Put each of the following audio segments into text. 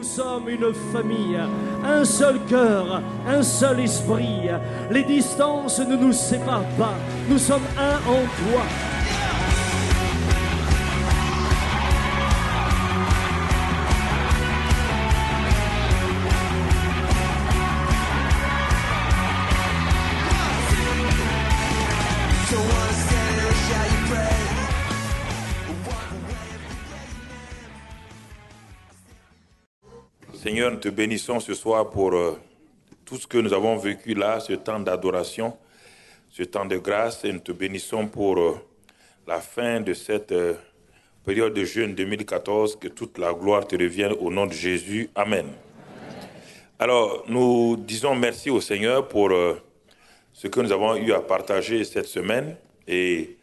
sommes une famille, un seul cœur, un seul esprit. Les distances ne nous séparent pas, nous sommes un en toi. Seigneur, nous te bénissons ce soir pour tout ce que nous avons vécu là, ce temps d'adoration, ce temps de grâce, et nous te bénissons pour la fin de cette période de jeûne 2014, que toute la gloire te revienne au nom de Jésus. Amen. Alors, nous disons merci au Seigneur pour ce que nous avons eu à partager cette semaine, et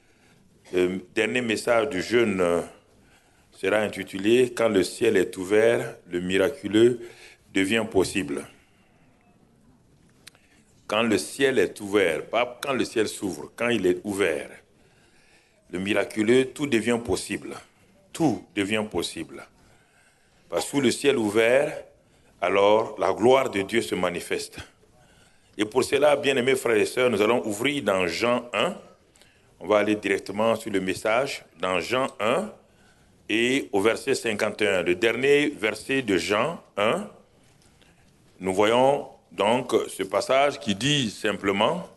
le dernier message du jeûne sera intitulé « Quand le ciel est ouvert, le miraculeux devient possible ». Quand le ciel est ouvert, pas quand le ciel s'ouvre, quand il est ouvert, le miraculeux, tout devient possible. Tout devient possible. Parce que sous le ciel ouvert, alors la gloire de Dieu se manifeste. Et pour cela, bien-aimés frères et sœurs, nous allons ouvrir dans Jean 1. On va aller directement sur le message, dans Jean 1. Et au verset 51, le dernier verset de Jean 1, nous voyons donc ce passage qui dit simplement,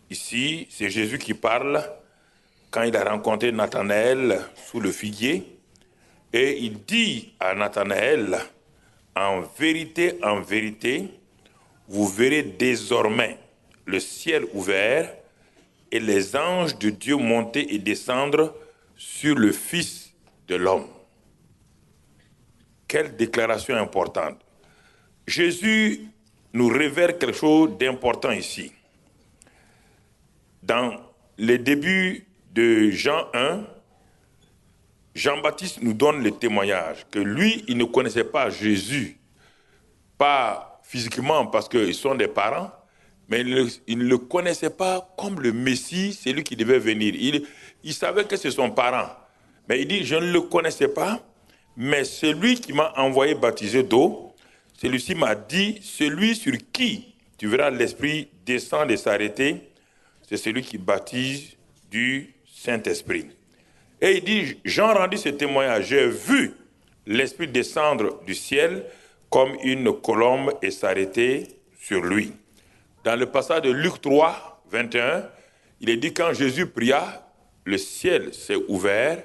ici, c'est Jésus qui parle quand il a rencontré Nathanaël sous le figuier, et il dit à Nathanaël, en vérité, vous verrez désormais le ciel ouvert et les anges de Dieu monter et descendre sur le Fils de l'homme. Quelle déclaration importante. Jésus nous révèle quelque chose d'important ici. Dans les débuts de Jean 1, Jean-Baptiste nous donne le témoignage que lui, il ne connaissait pas Jésus, pas physiquement parce qu'ils sont des parents, mais il ne le connaissait pas comme le Messie, c'est lui qui devait venir. Il savait que c'est son parent. Mais il dit, je ne le connaissais pas, mais celui qui m'a envoyé baptiser d'eau, celui-ci m'a dit, celui sur qui tu verras l'Esprit descendre et s'arrêter, c'est celui qui baptise du Saint-Esprit. Et il dit, Jean rendit ce témoignage, j'ai vu l'Esprit descendre du ciel comme une colombe et s'arrêter sur lui. Dans le passage de Luc 3, 21, il est dit, quand Jésus pria, le ciel s'est ouvert,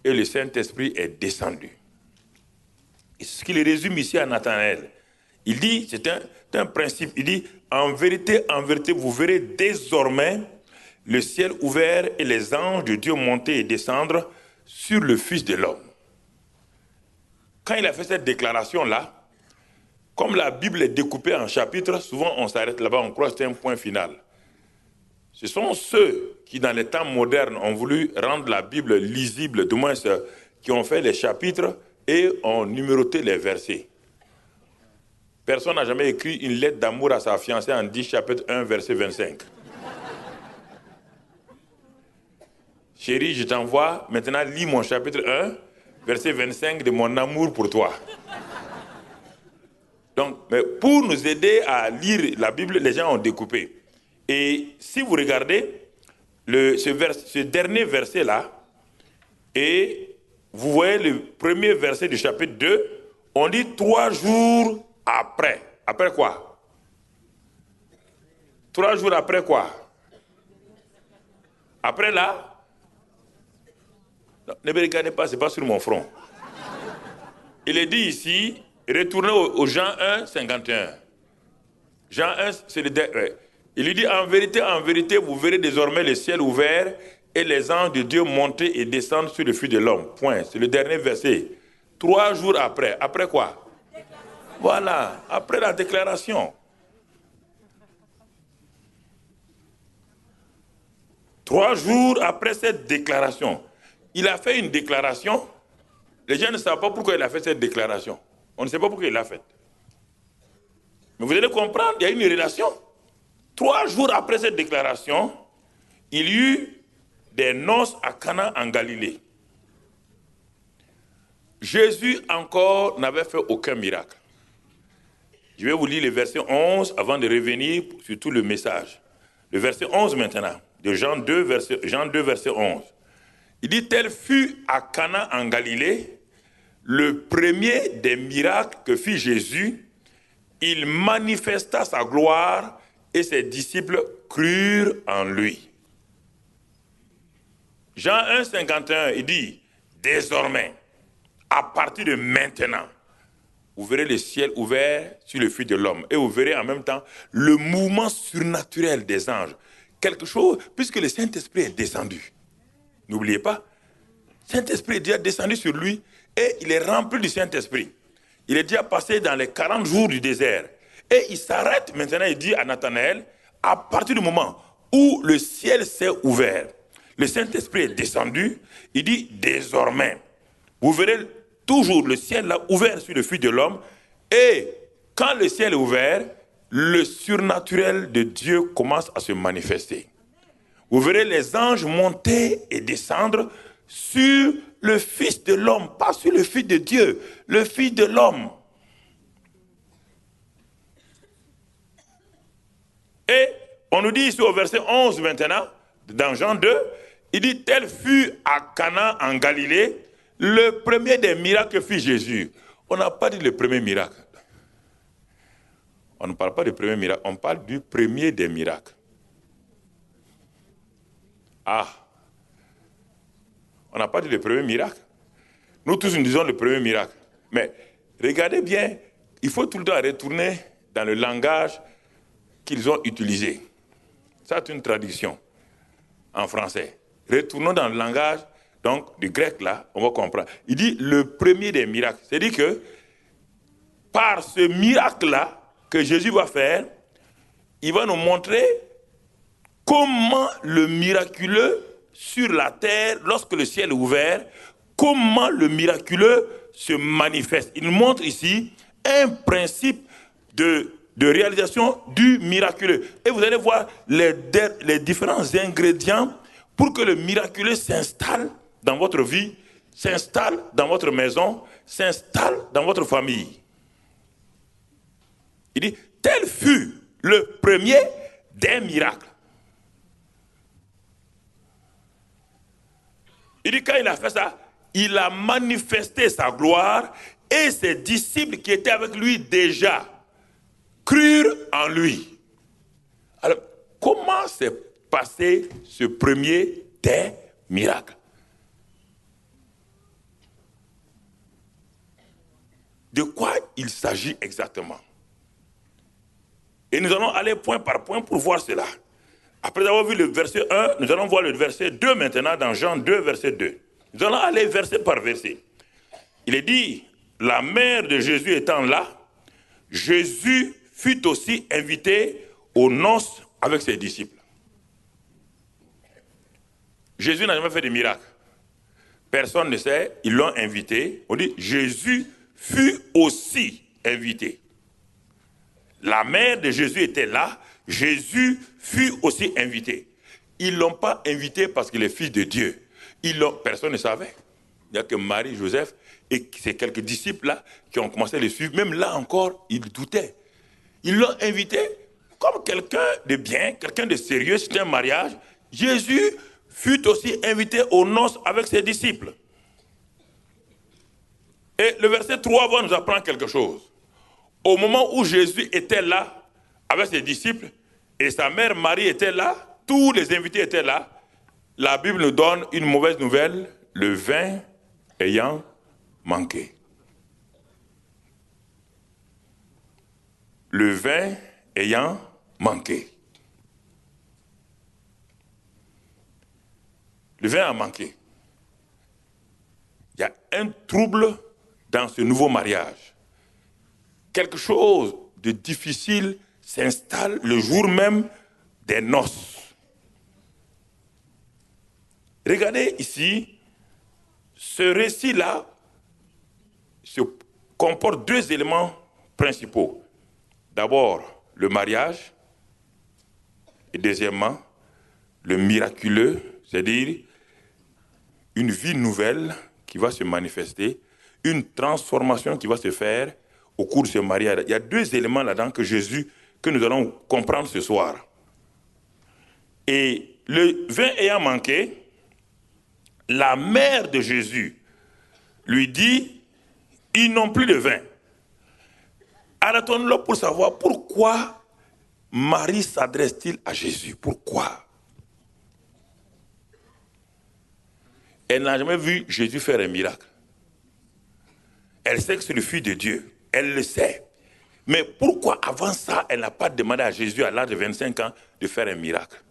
et le Saint-Esprit est descendu. Et ce qu'il résume ici à Nathanaël, il dit, c'est un principe, il dit, en vérité, vous verrez désormais le ciel ouvert et les anges de Dieu monter et descendre sur le Fils de l'homme. Quand il a fait cette déclaration-là, comme la Bible est découpée en chapitres, souvent on s'arrête là-bas, on croit que c'est un point final. Ce sont ceux qui, dans les temps modernes, ont voulu rendre la Bible lisible, du moins ceux qui ont fait les chapitres et ont numéroté les versets. Personne n'a jamais écrit une lettre d'amour à sa fiancée en 10 chapitre 1, verset 25. Chérie, je t'envoie, maintenant lis mon chapitre 1, verset 25 de mon amour pour toi. Donc, mais pour nous aider à lire la Bible, les gens ont découpé. Et si vous regardez ce dernier verset-là, et vous voyez le premier verset du chapitre 2, on dit 3 jours après. Après quoi? 3 jours après quoi? Après là? Non, ne me regardez pas, ce n'est pas sur mon front. Il est dit ici, retournez au Jean 1, 51. Jean 1, c'est le dernier. Il dit, en vérité, vous verrez désormais le ciel ouvert et les anges de Dieu monter et descendre sur le Fils de l'homme. Point. C'est le dernier verset. 3 jours après. Après quoi? Voilà. Après la déclaration. 3 jours après cette déclaration. Il a fait une déclaration. Les gens ne savent pas pourquoi il a fait cette déclaration. On ne sait pas pourquoi il l'a faite. Mais vous allez comprendre, il y a une relation. 3 jours après cette déclaration, il y eut des noces à Cana en Galilée. Jésus encore n'avait fait aucun miracle. Je vais vous lire le verset 11 avant de revenir sur tout le message. Le verset 11 maintenant, de Jean 2, verset 11. Il dit, tel fut à Cana en Galilée, le premier des miracles que fit Jésus. Il manifesta sa gloire et ses disciples crurent en lui. Jean 1, 51, il dit, désormais, à partir de maintenant, vous verrez le ciel ouvert sur le Fils de l'homme et vous verrez en même temps le mouvement surnaturel des anges. Quelque chose, puisque le Saint-Esprit est descendu. N'oubliez pas, le Saint-Esprit est déjà descendu sur lui et il est rempli du Saint-Esprit. Il est déjà passé dans les 40 jours du désert. Et il s'arrête maintenant, il dit à Nathanaël, à partir du moment où le ciel s'est ouvert, le Saint-Esprit est descendu, il dit désormais, vous verrez toujours le ciel là ouvert sur le Fils de l'homme, et quand le ciel est ouvert, le surnaturel de Dieu commence à se manifester. Vous verrez les anges monter et descendre sur le Fils de l'homme, pas sur le Fils de Dieu, le Fils de l'homme. Et on nous dit ici au verset 11 maintenant, dans Jean 2, il dit, tel fut à Cana en Galilée, le premier des miracles que fit Jésus. On n'a pas dit le premier miracle. On ne parle pas du premier miracle, on parle du premier des miracles. Ah, on n'a pas dit le premier miracle. Nous tous nous disons le premier miracle. Mais regardez bien, il faut tout le temps retourner dans le langage qu'ils ont utilisé. Ça, c'est une traduction en français. Retournons dans le langage donc, du grec là, on va comprendre. Il dit le premier des miracles. C'est-à-dire que par ce miracle-là que Jésus va faire, il va nous montrer comment le miraculeux sur la terre, lorsque le ciel est ouvert, comment le miraculeux se manifeste. Il nous montre ici un principe de réalisation du miraculeux. Et vous allez voir les différents ingrédients pour que le miraculeux s'installe dans votre vie, s'installe dans votre maison, s'installe dans votre famille. Il dit, tel fut le premier des miracles. Il dit, quand il a fait ça, il a manifesté sa gloire et ses disciples qui étaient avec lui déjà crurent en lui. Alors, comment s'est passé ce premier des miracles? De quoi il s'agit exactement? Et nous allons aller point par point pour voir cela. Après avoir vu le verset 1, nous allons voir le verset 2 maintenant dans Jean 2, verset 2. Nous allons aller verset par verset. Il est dit, la mère de Jésus étant là, Jésus fut aussi invité aux noces avec ses disciples. Jésus n'a jamais fait de miracle. Personne ne sait, ils l'ont invité. On dit, Jésus fut aussi invité. La mère de Jésus était là, Jésus fut aussi invité. Ils ne l'ont pas invité parce qu'il est fils de Dieu. Personne ne savait. Il n'y a que Marie, Joseph et ces quelques disciples-là qui ont commencé à le suivre. Même là encore, ils doutaient. Ils l'ont invité comme quelqu'un de bien, quelqu'un de sérieux. C'était un mariage. Jésus fut aussi invité aux noces avec ses disciples. Et le verset 3 va nous apprendre quelque chose. Au moment où Jésus était là, avec ses disciples, et sa mère Marie était là, tous les invités étaient là, la Bible nous donne une mauvaise nouvelle, le vin ayant manqué. Le vin ayant manqué. Le vin a manqué. Il y a un trouble dans ce nouveau mariage. Quelque chose de difficile s'installe le jour même des noces. Regardez ici, ce récit-là comporte deux éléments principaux. D'abord, le mariage, et deuxièmement, le miraculeux, c'est-à-dire une vie nouvelle qui va se manifester, une transformation qui va se faire au cours de ce mariage. Il y a deux éléments là-dedans que nous allons comprendre ce soir. Et le vin ayant manqué, la mère de Jésus lui dit, ils n'ont plus de vin. Arrêtons-le pour savoir pourquoi Marie s'adresse-t-il à Jésus. Pourquoi? Elle n'a jamais vu Jésus faire un miracle. Elle sait que c'est le Fils de Dieu. Elle le sait. Mais pourquoi avant ça, elle n'a pas demandé à Jésus à l'âge de 25 ans de faire un miracle?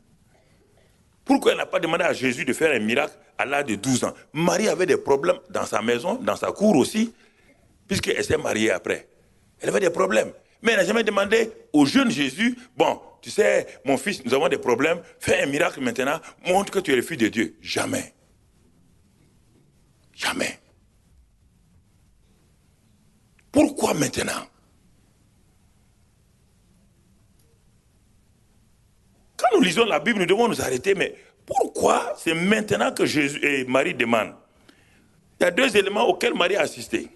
Pourquoi elle n'a pas demandé à Jésus de faire un miracle à l'âge de 12 ans? Marie avait des problèmes dans sa maison, dans sa cour aussi, puisqu'elle s'est mariée après. Elle avait des problèmes. Mais elle n'a jamais demandé au jeune Jésus, bon, tu sais, mon fils, nous avons des problèmes, fais un miracle maintenant, montre que tu es le Fils de Dieu. Jamais. Jamais. Pourquoi maintenant? Quand nous lisons la Bible, nous devons nous arrêter, mais pourquoi c'est maintenant que Jésus et Marie demandent? Il y a deux éléments auxquels Marie a assisté.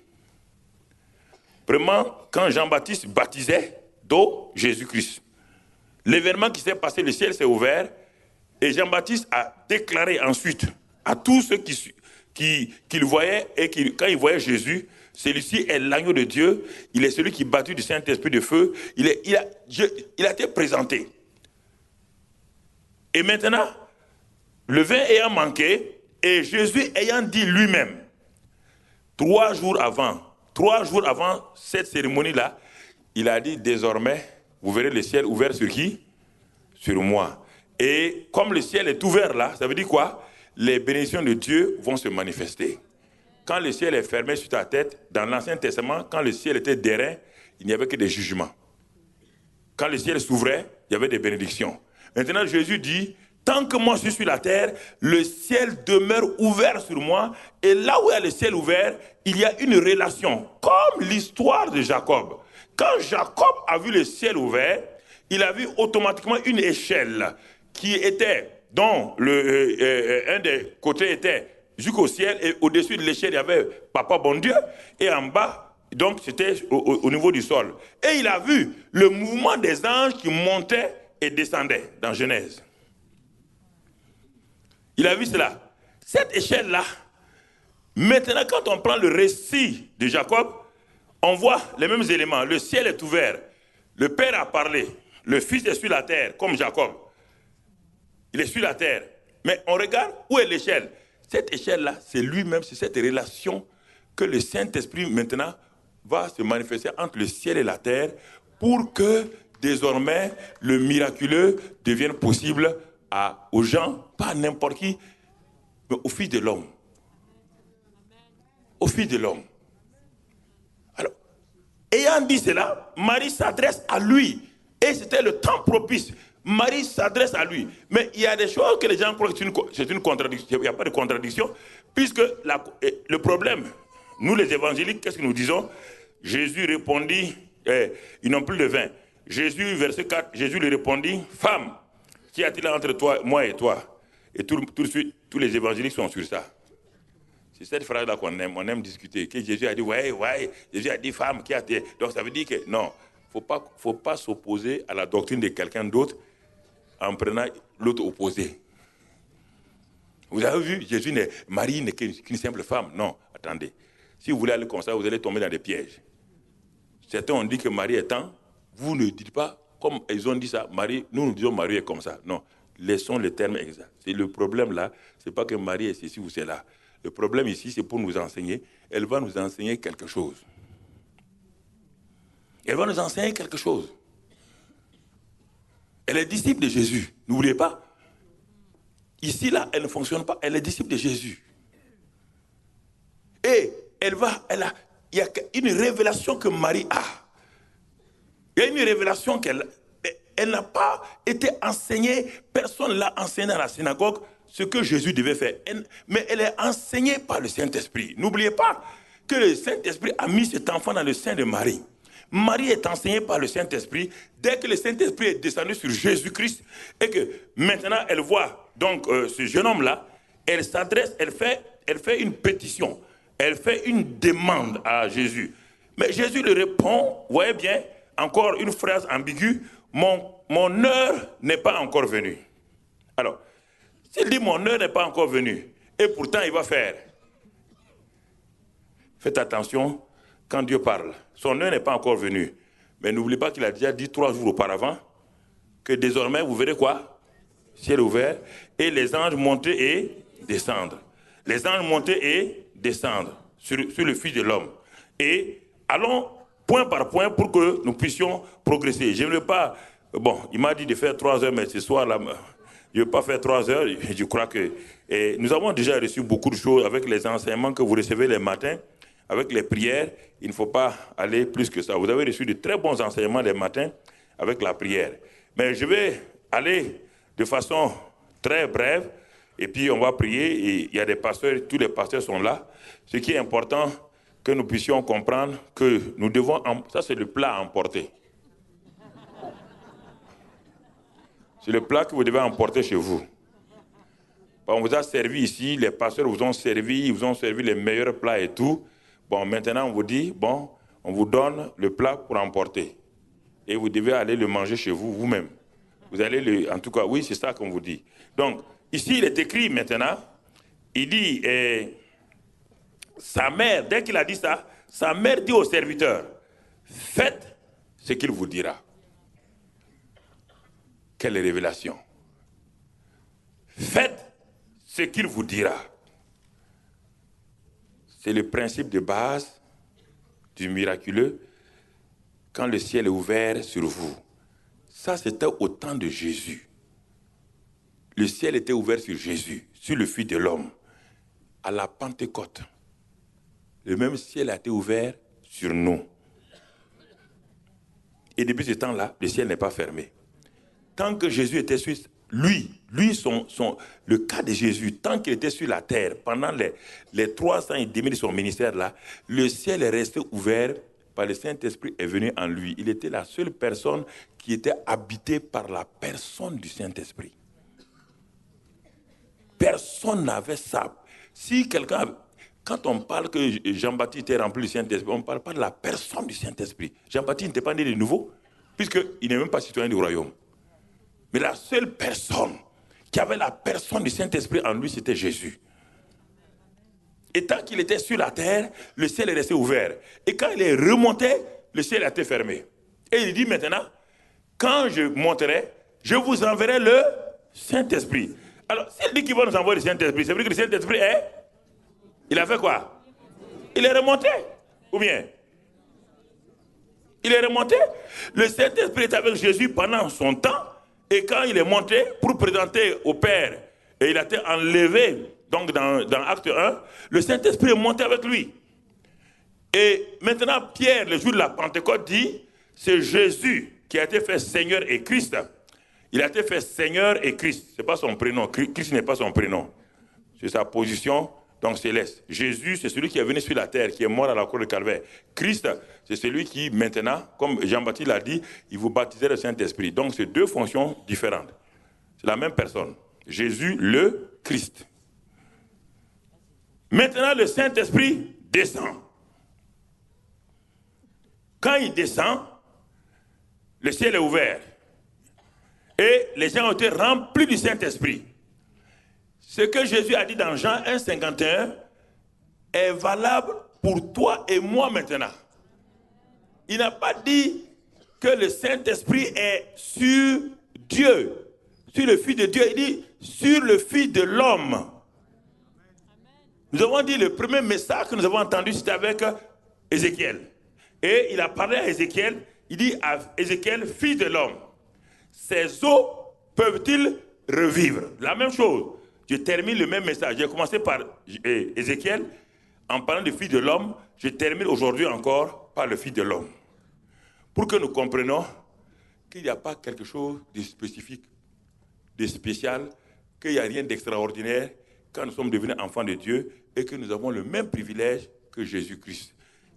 Premièrement, quand Jean-Baptiste baptisait d'eau Jésus-Christ, l'événement qui s'est passé, le ciel s'est ouvert, et Jean-Baptiste a déclaré ensuite à tous ceux qui le voyaient, et quand ils voyaient Jésus, celui-ci est l'agneau de Dieu, il est celui qui baptise du Saint-Esprit de feu, il a été présenté. Et maintenant, le vin ayant manqué, et Jésus ayant dit lui-même, 3 jours avant cette cérémonie-là, il a dit, désormais, vous verrez le ciel ouvert sur qui? Sur moi. Et comme le ciel est ouvert là, ça veut dire quoi? Les bénédictions de Dieu vont se manifester. Quand le ciel est fermé sur ta tête, dans l'Ancien Testament, quand le ciel était d'airain, il n'y avait que des jugements. Quand le ciel s'ouvrait, il y avait des bénédictions. Maintenant, Jésus dit, tant que moi je suis sur la terre, le ciel demeure ouvert sur moi. Et là où il y a le ciel ouvert, il y a une relation, comme l'histoire de Jacob. Quand Jacob a vu le ciel ouvert, il a vu automatiquement une échelle qui était, dont un des côtés était jusqu'au ciel, et au-dessus de l'échelle, il y avait Papa bon Dieu, et en bas, donc c'était au niveau du sol. Et il a vu le mouvement des anges qui montaient et descendaient dans Genèse. Il a vu cela. Cette échelle-là, maintenant quand on prend le récit de Jacob, on voit les mêmes éléments. Le ciel est ouvert, le Père a parlé, le Fils est sur la terre, comme Jacob. Il est sur la terre. Mais on regarde où est l'échelle. Cette échelle-là, c'est lui-même, c'est cette relation que le Saint-Esprit maintenant va se manifester entre le ciel et la terre pour que désormais le miraculeux devienne possible aux gens, pas à n'importe qui, mais au Fils de l'homme. Au Fils de l'homme. Alors, ayant dit cela, Marie s'adresse à lui. Et c'était le temps propice. Marie s'adresse à lui. Mais il y a des choses que les gens croient que c'est une contradiction. Il n'y a pas de contradiction. Puisque le problème, nous les évangéliques, qu'est-ce que nous disons? Jésus répondit, ils n'ont plus de vin. Jésus, verset 4, Jésus lui répondit, femme, qu'y a-t-il entre toi, moi et toi? Et tout de suite, tous les évangéliques sont sur ça. C'est cette phrase-là qu'on aime. On aime discuter. Que Jésus a dit, ouais, Jésus a dit, femme, qui a-t-il? Donc ça veut dire que non, faut pas s'opposer à la doctrine de quelqu'un d'autre en prenant l'autre opposé. Vous avez vu, Marie n'est qu'une simple femme. Non, attendez. Si vous voulez aller comme ça, vous allez tomber dans des pièges. Certains ont dit que Marie est tant. Vous ne dites pas, comme ils ont dit ça, Marie, nous disons Marie est comme ça. Non, laissons le terme exact. C'est le problème là, c'est pas que Marie est ceci ou cela. Le problème ici, c'est pour nous enseigner. Elle va nous enseigner quelque chose. Elle va nous enseigner quelque chose. Elle est disciple de Jésus. N'oubliez pas. Ici, là, elle ne fonctionne pas. Elle est disciple de Jésus. Et il y a une révélation que Marie a. Il y a une révélation qu'elle n'a pas été enseignée. Personne ne l'a enseignée dans la synagogue ce que Jésus devait faire. Mais elle est enseignée par le Saint-Esprit. N'oubliez pas que le Saint-Esprit a mis cet enfant dans le sein de Marie. Marie est enseignée par le Saint-Esprit. Dès que le Saint-Esprit est descendu sur Jésus-Christ et que maintenant elle voit donc ce jeune homme-là, elle s'adresse, elle fait une pétition. Elle fait une demande à Jésus. Mais Jésus lui répond, vous voyez bien, encore une phrase ambiguë, mon heure n'est pas encore venue. Alors, s'il dit mon heure n'est pas encore venue, et pourtant il va faire. Faites attention quand Dieu parle. Son heure n'est pas encore venue. Mais n'oubliez pas qu'il a déjà dit 3 jours auparavant que désormais vous verrez quoi? Ciel ouvert, et les anges monter et descendre. Les anges monter et descendre sur le Fils de l'homme. Et allons point par point pour que nous puissions progresser. Je ne veux pas... Bon, il m'a dit de faire 3 heures, mais ce soir-là, je ne veux pas faire 3 heures. Je crois que... nous avons déjà reçu beaucoup de choses avec les enseignements que vous recevez les matins, avec les prières. Il ne faut pas aller plus que ça. Vous avez reçu de très bons enseignements les matins avec la prière. Mais je vais aller de façon très brève, et puis on va prier, et il y a des pasteurs, tous les pasteurs sont là. Ce qui est important, que nous puissions comprendre que nous devons... Ça, c'est le plat à emporter. C'est le plat que vous devez emporter chez vous. Bon, on vous a servi ici, les pasteurs vous ont servi, ils vous ont servi les meilleurs plats et tout. Bon, maintenant, on vous dit, bon, on vous donne le plat pour emporter. Et vous devez aller le manger chez vous, vous-même. Vous allez le... En tout cas, oui, c'est ça qu'on vous dit. Donc, ici, il est écrit maintenant, il dit, sa mère, dès qu'il a dit ça, sa mère dit au serviteur, faites ce qu'il vous dira. Quelle révélation. Faites ce qu'il vous dira. C'est le principe de base du miraculeux quand le ciel est ouvert sur vous. Ça, c'était au temps de Jésus. Le ciel était ouvert sur Jésus, sur le Fils de l'homme. À la Pentecôte, le même ciel a été ouvert sur nous. Et depuis ce temps-là, le ciel n'est pas fermé. Tant que Jésus était sur le cas de Jésus, tant qu'il était sur la terre, pendant les 3 ans et demi de son ministère là, le ciel est resté ouvert par le Saint-Esprit est venu en lui. Il était la seule personne qui était habitée par la personne du Saint-Esprit. Personne n'avait ça. Si quelqu'un, quand on parle que Jean-Baptiste était rempli du Saint-Esprit, on ne parle pas de la personne du Saint-Esprit. Jean-Baptiste n'était pas né de nouveau, puisqu'il n'est même pas citoyen du royaume. Mais la seule personne qui avait la personne du Saint-Esprit en lui, c'était Jésus. Et tant qu'il était sur la terre, le ciel est resté ouvert. Et quand il est remonté, le ciel a été fermé. Et il dit maintenant, quand je monterai, je vous enverrai le Saint-Esprit. Alors, s'il dit qu'il va nous envoyer le Saint-Esprit, c'est vrai que le Saint-Esprit est... Il a fait quoi? Il est remonté. Ou bien? Il est remonté. Le Saint-Esprit est avec Jésus pendant son temps. Et quand il est monté pour présenter au Père, et il a été enlevé, donc dans Acte 1, le Saint-Esprit est monté avec lui. Et maintenant, Pierre, le jour de la Pentecôte, dit, c'est Jésus qui a été fait Seigneur et Christ. Il a été fait Seigneur et Christ. Ce n'est pas son prénom. Christ n'est pas son prénom. C'est sa position donc céleste. Jésus, c'est celui qui est venu sur la terre, qui est mort à la croix de Calvaire. Christ, c'est celui qui, maintenant, comme Jean-Baptiste l'a dit, il vous baptisait le Saint-Esprit. Donc, c'est 2 fonctions différentes. C'est la même personne. Jésus, le Christ. Maintenant, le Saint-Esprit descend. Quand il descend, le ciel est ouvert. Et les gens ont été remplis du Saint-Esprit. Ce que Jésus a dit dans Jean 1,51 est valable pour toi et moi maintenant. Il n'a pas dit que le Saint-Esprit est sur Dieu, sur le Fils de Dieu. Il dit sur le Fils de l'homme. Nous avons dit le premier message que nous avons entendu, c'était avec Ézéchiel. Et il a parlé à Ézéchiel, il dit à Ézéchiel, Fils de l'homme, ces os peuvent-ils revivre? La même chose. Je termine le même message. J'ai commencé par Ézéchiel, en parlant du Fils de l'homme. Je termine aujourd'hui encore par le Fils de l'homme. Pour que nous comprenions qu'il n'y a pas quelque chose de spécifique, de spécial, qu'il n'y a rien d'extraordinaire quand nous sommes devenus enfants de Dieu et que nous avons le même privilège que Jésus-Christ.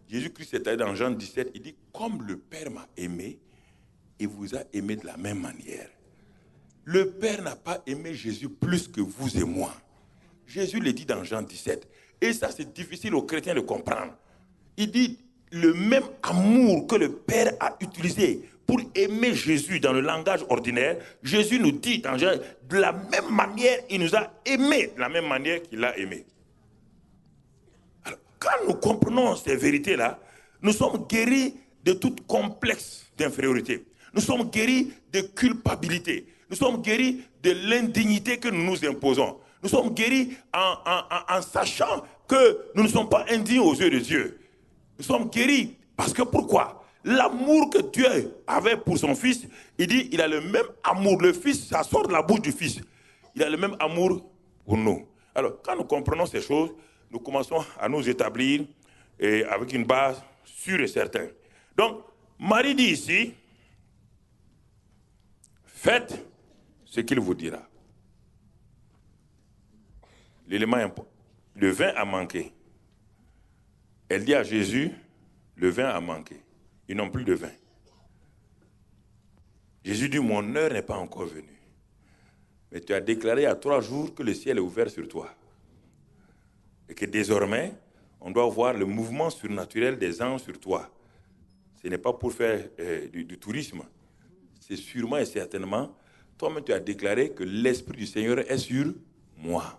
Jésus-Christ est allé dans Jean 17, il dit, comme le Père m'a aimé, il vous a aimé de la même manière. Le Père n'a pas aimé Jésus plus que vous et moi. Jésus le dit dans Jean 17. Et ça, c'est difficile aux chrétiens de comprendre. Il dit, le même amour que le Père a utilisé pour aimer Jésus dans le langage ordinaire, Jésus nous dit, de la même manière, il nous a aimés, de la même manière qu'il a aimé. Alors, quand nous comprenons ces vérités-là, nous sommes guéris de toute complexe d'infériorité. Nous sommes guéris de culpabilité. Nous sommes guéris de l'indignité que nous nous imposons. Nous sommes guéris en sachant que nous ne sommes pas indignes aux yeux de Dieu. Nous sommes guéris parce que pourquoi? L'amour que Dieu avait pour son Fils, il dit, il a le même amour. Le Fils, ça sort de la bouche du Fils. Il a le même amour pour nous. Alors, quand nous comprenons ces choses, nous commençons à nous établir avec une base sûre et certaine. Donc, Marie dit ici, faites ce qu'il vous dira. L'élément important, le vin a manqué. Elle dit à Jésus, le vin a manqué. Ils n'ont plus de vin. Jésus dit, mon heure n'est pas encore venue. Mais tu as déclaré il y a 3 jours que le ciel est ouvert sur toi. Et que désormais, on doit voir le mouvement surnaturel des anges sur toi. Ce n'est pas pour faire du tourisme. C'est sûrement et certainement, toi-même tu as déclaré que l'Esprit du Seigneur est sur moi.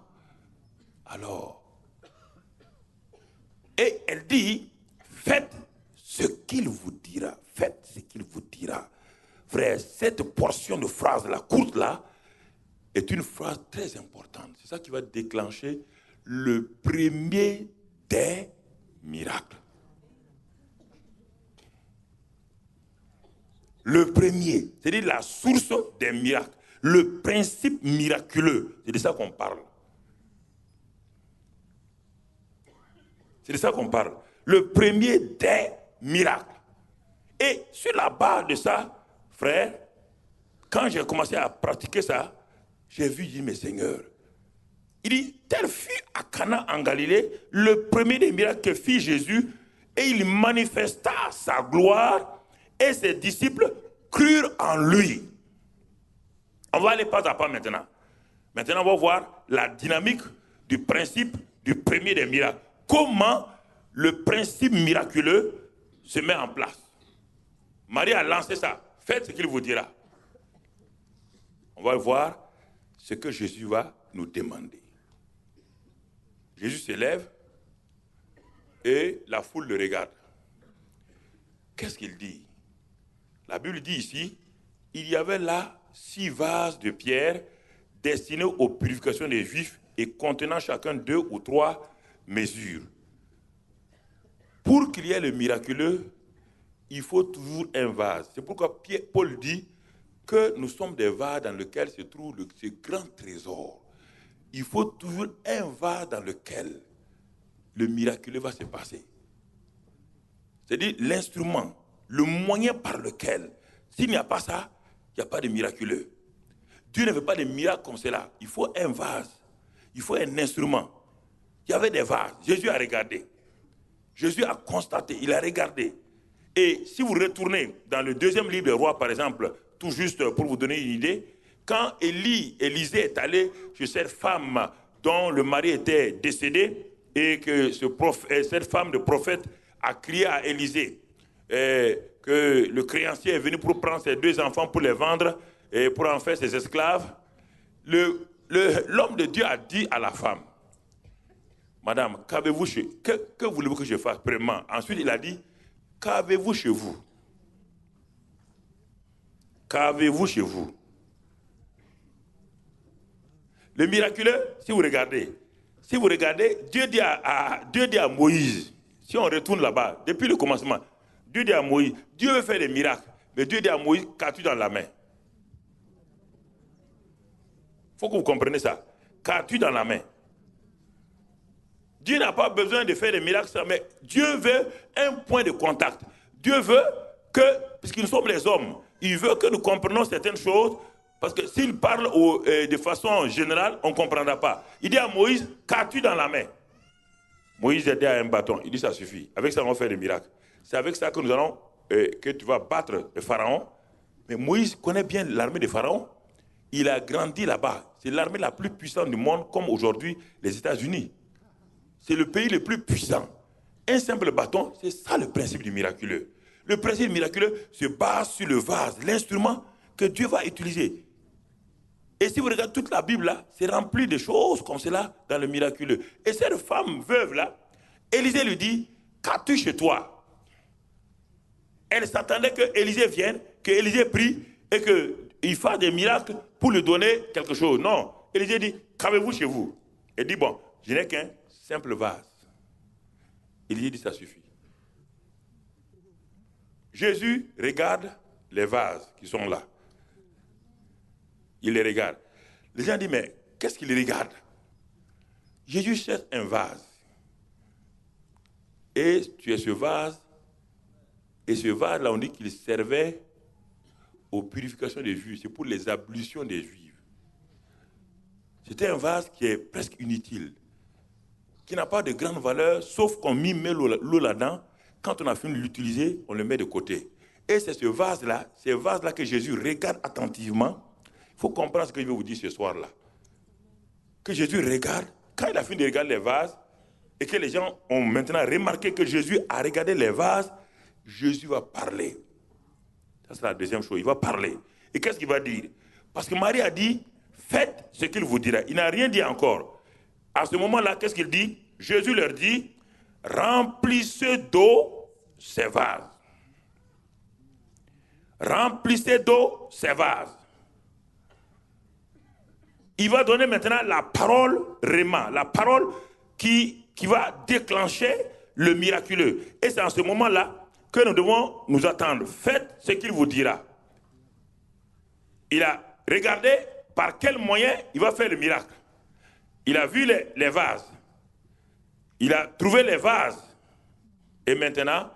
Alors, et elle dit, faites ce qu'il vous dira. Faites ce qu'il vous dira. Frère, cette portion de phrase-là, courte-là, est une phrase très importante. C'est ça qui va déclencher le premier des miracles. Le premier, c'est-à-dire la source des miracles. Le principe miraculeux, c'est de ça qu'on parle. C'est de ça qu'on parle. Le premier des miracles. Et sur la base de ça, frère, quand j'ai commencé à pratiquer ça, j'ai vu dire, mais Seigneur, il dit, tel fut à Cana en Galilée, le premier des miracles que fit Jésus, et il manifesta sa gloire, et ses disciples crurent en lui. On va aller pas à pas maintenant. Maintenant, on va voir la dynamique du principe du premier des miracles. Comment le principe miraculeux se met en place. Marie a lancé ça. Faites ce qu'il vous dira. On va voir ce que Jésus va nous demander. Jésus se lève et la foule le regarde. Qu'est-ce qu'il dit? La Bible dit ici, il y avait là 6 vases de pierre destinés aux purifications des Juifs et contenant chacun 2 ou 3 mesures. Pour qu'il y ait le miraculeux, il faut toujours un vase. C'est pourquoi Paul dit que nous sommes des vases dans lesquels se trouve ce grand trésor. Il faut toujours un vase dans lequel le miraculeux va se passer. C'est-à-dire l'instrument, le moyen par lequel, s'il n'y a pas ça, il n'y a pas de miraculeux. Dieu ne veut pas de miracles comme cela. Il faut un vase, il faut un instrument. Il y avait des vases. Jésus a regardé. Jésus a constaté, il a regardé. Et si vous retournez dans le 2e livre des rois, par exemple, tout juste pour vous donner une idée, quand Élisée est allé chez cette femme dont le mari était décédé et que cette femme de prophète a crié à Élisée que le créancier est venu pour prendre ses 2 enfants pour les vendre et pour en faire ses esclaves, l'homme de Dieu a dit à la femme, Madame, qu'avez-vous que voulez-vous que je fasse premièrement? Ensuite, il a dit, qu'avez-vous chez vous? Qu'avez-vous chez vous? Le miraculeux, si vous regardez, Dieu dit à Moïse, si on retourne là-bas, depuis le commencement, Dieu dit à Moïse, Dieu veut faire des miracles, mais Dieu dit à Moïse, qu'as-tu dans la main? Il faut que vous compreniez ça. Qu'as-tu dans la main? Dieu n'a pas besoin de faire des miracles, mais Dieu veut un point de contact. Dieu veut que, puisque nous sommes les hommes, il veut que nous comprenions certaines choses, parce que s'il parle de façon générale, on ne comprendra pas. Il dit à Moïse, qu'as-tu dans la main? Moïse a dit à un bâton, il dit ça suffit, avec ça on va faire des miracles. C'est avec ça que nous allons, que tu vas battre le pharaon. Mais Moïse connaît bien l'armée de pharaon. Il a grandi là-bas. C'est l'armée la plus puissante du monde, comme aujourd'hui les États-Unis. c'est le pays le plus puissant. Un simple bâton, c'est ça le principe du miraculeux. Le principe miraculeux se base sur le vase, l'instrument que Dieu va utiliser. Et si vous regardez toute la Bible, là, c'est rempli de choses comme cela dans le miraculeux. Et cette femme veuve, là, Élisée lui dit, qu'as-tu chez toi? Elle s'attendait que Élisée vienne, que Élisée prie et qu'il fasse des miracles pour lui donner quelque chose. Non, Élisée dit, qu'avez-vous chez vous? Elle dit, bon, je n'ai qu'un simple vase. Élisée dit, ça suffit. Jésus regarde les vases qui sont là. Il les regarde. Les gens disent, mais qu'est-ce qu'il regarde? Jésus cherche un vase. Et tu es ce vase. Et ce vase-là, on dit qu'il servait aux purifications des Juifs. C'est pour les ablutions des Juifs. C'était un vase qui est presque inutile, qui n'a pas de grande valeur, sauf qu'on met l'eau là-dedans. Quand on a fini de l'utiliser, on le met de côté. Et c'est ce vase-là que Jésus regarde attentivement. Il faut comprendre ce que je vais vous dire ce soir-là. Que Jésus regarde, quand il a fini de regarder les vases, et que les gens ont maintenant remarqué que Jésus a regardé les vases, Jésus va parler. Ça, c'est la deuxième chose, il va parler. Et qu'est-ce qu'il va dire? Parce que Marie a dit, faites ce qu'il vous dira. Il n'a rien dit encore. À ce moment-là, qu'est-ce qu'il dit? Jésus leur dit, remplissez d'eau ces vases. Remplissez d'eau ces vases. Il va donner maintenant la parole réma, la parole qui va déclencher le miraculeux. Et c'est en ce moment-là que nous devons nous attendre. Faites ce qu'il vous dira. Il a regardé par quel moyen il va faire le miracle. Il a vu les vases. Il a trouvé les vases. Et maintenant,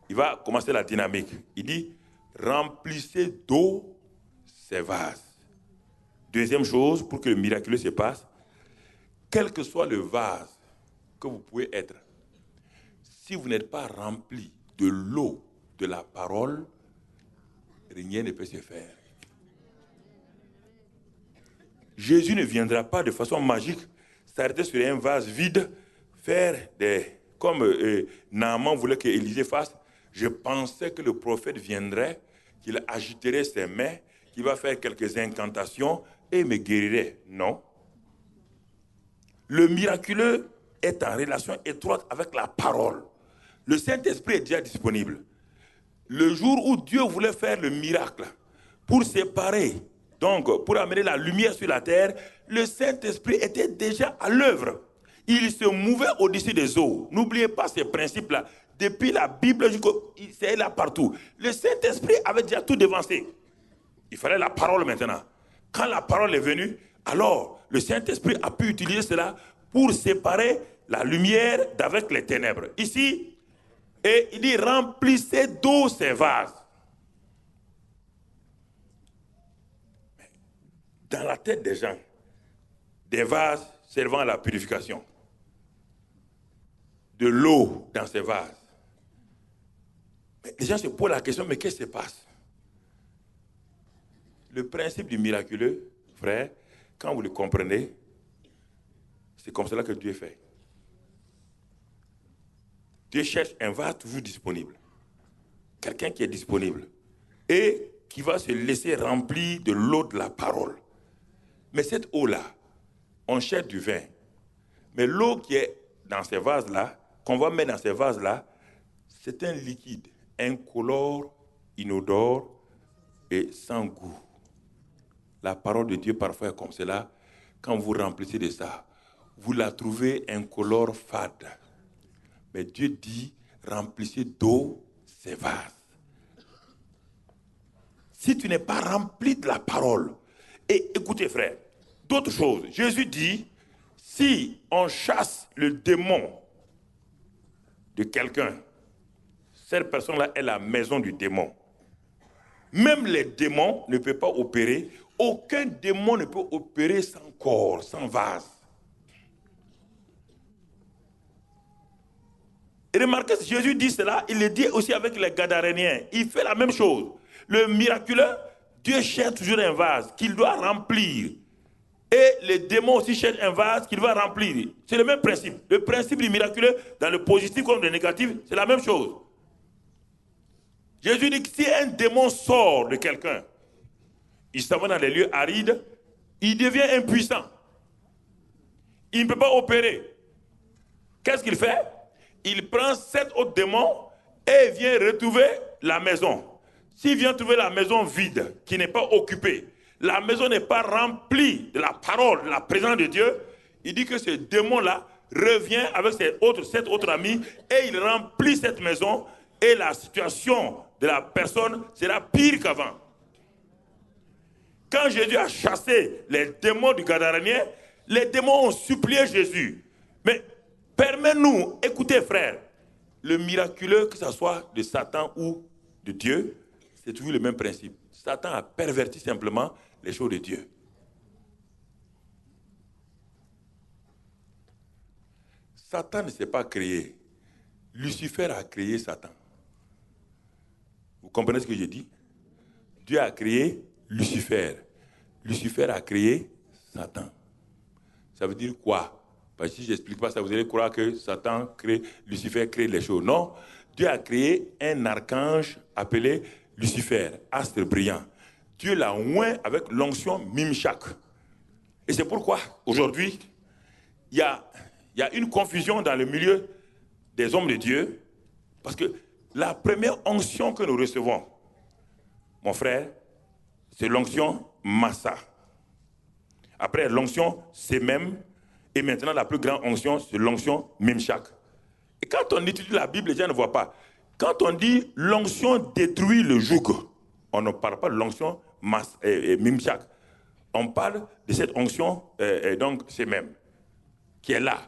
il va commencer la dynamique. Il dit, remplissez d'eau ces vases. Deuxième chose, pour que le miraculeux se passe, quel que soit le vase que vous pouvez être, si vous n'êtes pas rempli de l'eau de la parole, rien ne peut se faire. Jésus ne viendra pas de façon magique s'arrêter sur un vase vide, faire comme Naaman voulait que Élisée fasse. Je pensais que le prophète viendrait, qu'il agiterait ses mains, qu'il va faire quelques incantations et me guérirait. Non. Le miraculeux est en relation étroite avec la parole. Le Saint-Esprit est déjà disponible. Le jour où Dieu voulait faire le miracle pour séparer, donc pour amener la lumière sur la terre, le Saint-Esprit était déjà à l'œuvre. Il se mouvait au-dessus des eaux. N'oubliez pas ces principes-là. Depuis la Bible, c'est là partout. Le Saint-Esprit avait déjà tout devancé. Il fallait la parole maintenant. Quand la parole est venue, alors le Saint-Esprit a pu utiliser cela pour séparer la lumière d'avec les ténèbres. Ici, et il dit, remplissez d'eau ces vases. Dans la tête des gens, des vases servant à la purification. De l'eau dans ces vases. Mais les gens se posent la question, mais qu'est-ce qui se passe? Le principe du miraculeux, frère, quand vous le comprenez, c'est comme cela que Dieu fait. Dieu cherche un vase toujours disponible. Quelqu'un qui est disponible. Et qui va se laisser remplir de l'eau de la parole. Mais cette eau-là, on cherche du vin. Mais l'eau qui est dans ces vases-là, qu'on va mettre dans ces vases-là, c'est un liquide incolore, inodore et sans goût. La parole de Dieu parfois est comme cela. Quand vous remplissez de ça, vous la trouvez incolore, fade. Mais Dieu dit, remplissez d'eau ces vases. Si tu n'es pas rempli de la parole, et écoutez frère, d'autres choses, Jésus dit, si on chasse le démon de quelqu'un, cette personne-là est la maison du démon. Même les démons ne peuvent pas opérer. Aucun démon ne peut opérer sans corps, sans vase. Et remarquez, Jésus dit cela, il le dit aussi avec les Gadaréniens. Il fait la même chose. Le miraculeux, Dieu cherche toujours un vase qu'il doit remplir Et les démons aussi cherchent un vase qu'il va remplir. C'est le même principe. Le principe du miraculeux, dans le positif comme le négatif, c'est la même chose. Jésus dit que si un démon sort de quelqu'un, il s'en va dans les lieux arides, il devient impuissant. Il ne peut pas opérer. Qu'est-ce qu'il fait? Il prend 7 autres démons et vient retrouver la maison. S'il vient trouver la maison vide, qui n'est pas occupée, la maison n'est pas remplie de la parole, de la présence de Dieu, il dit que ce démon-là revient avec ses 7 autres amis et il remplit cette maison et la situation de la personne sera pire qu'avant. Quand Jésus a chassé les démons du Gadarénien, les démons ont supplié Jésus. Mais permets-nous, écoutez frère, le miraculeux, que ce soit de Satan ou de Dieu, c'est toujours le même principe. Satan a perverti simplement les choses de Dieu. Satan ne s'est pas créé. Lucifer a créé Satan. Vous comprenez ce que je dis? Dieu a créé Lucifer. Lucifer a créé Satan. Ça veut dire quoi? Parce que si je n'explique pas ça, vous allez croire que Satan crée, Lucifer crée les choses. Non, Dieu a créé un archange appelé Lucifer, astre brillant. Dieu l'a oint avec l'onction Mimshak. Et c'est pourquoi, aujourd'hui, il y a une confusion dans le milieu des hommes de Dieu, parce que la première onction que nous recevons, mon frère, c'est l'onction Massa. Après l'onction Semem, et maintenant la plus grande onction, c'est l'onction Mimshak. Et quand on étudie la Bible, les gens ne voient pas. Quand on dit l'onction détruit le joug, on ne parle pas de l'onction Mimshak. On parle de cette onction, donc Semem, qui est là.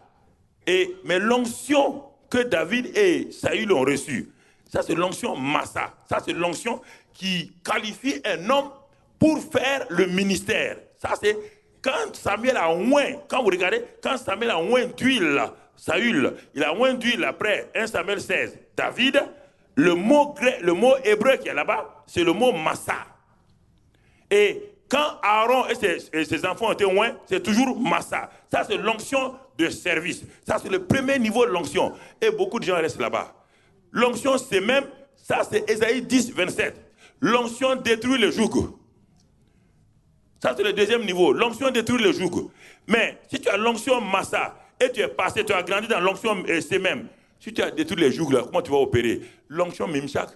Mais l'onction que David et Saül ont reçue, ça c'est l'onction Massa. Ça c'est l'onction qui qualifie un homme pour faire le ministère. Ça c'est quand Samuel a oint, quand vous regardez, quand Samuel a oint d'huile, Saül, il a oint d'huile après 1 Samuel 16. David, le mot hébreu qui est là-bas, c'est le mot Massa. Et quand Aaron et ses enfants ont été oints, c'est toujours Massa. Ça c'est l'onction de service. Ça c'est le premier niveau de l'onction. Et beaucoup de gens restent là-bas. L'onction c'est même, ça c'est Ésaïe 10, 27. L'onction détruit le joug. Ça, c'est le deuxième niveau. L'onction détruit le joug. Mais si tu as l'onction Massa et tu es passé, tu as grandi dans l'onction Semem, si tu as détruit les jougs, là, comment tu vas opérer? L'onction Mimshak,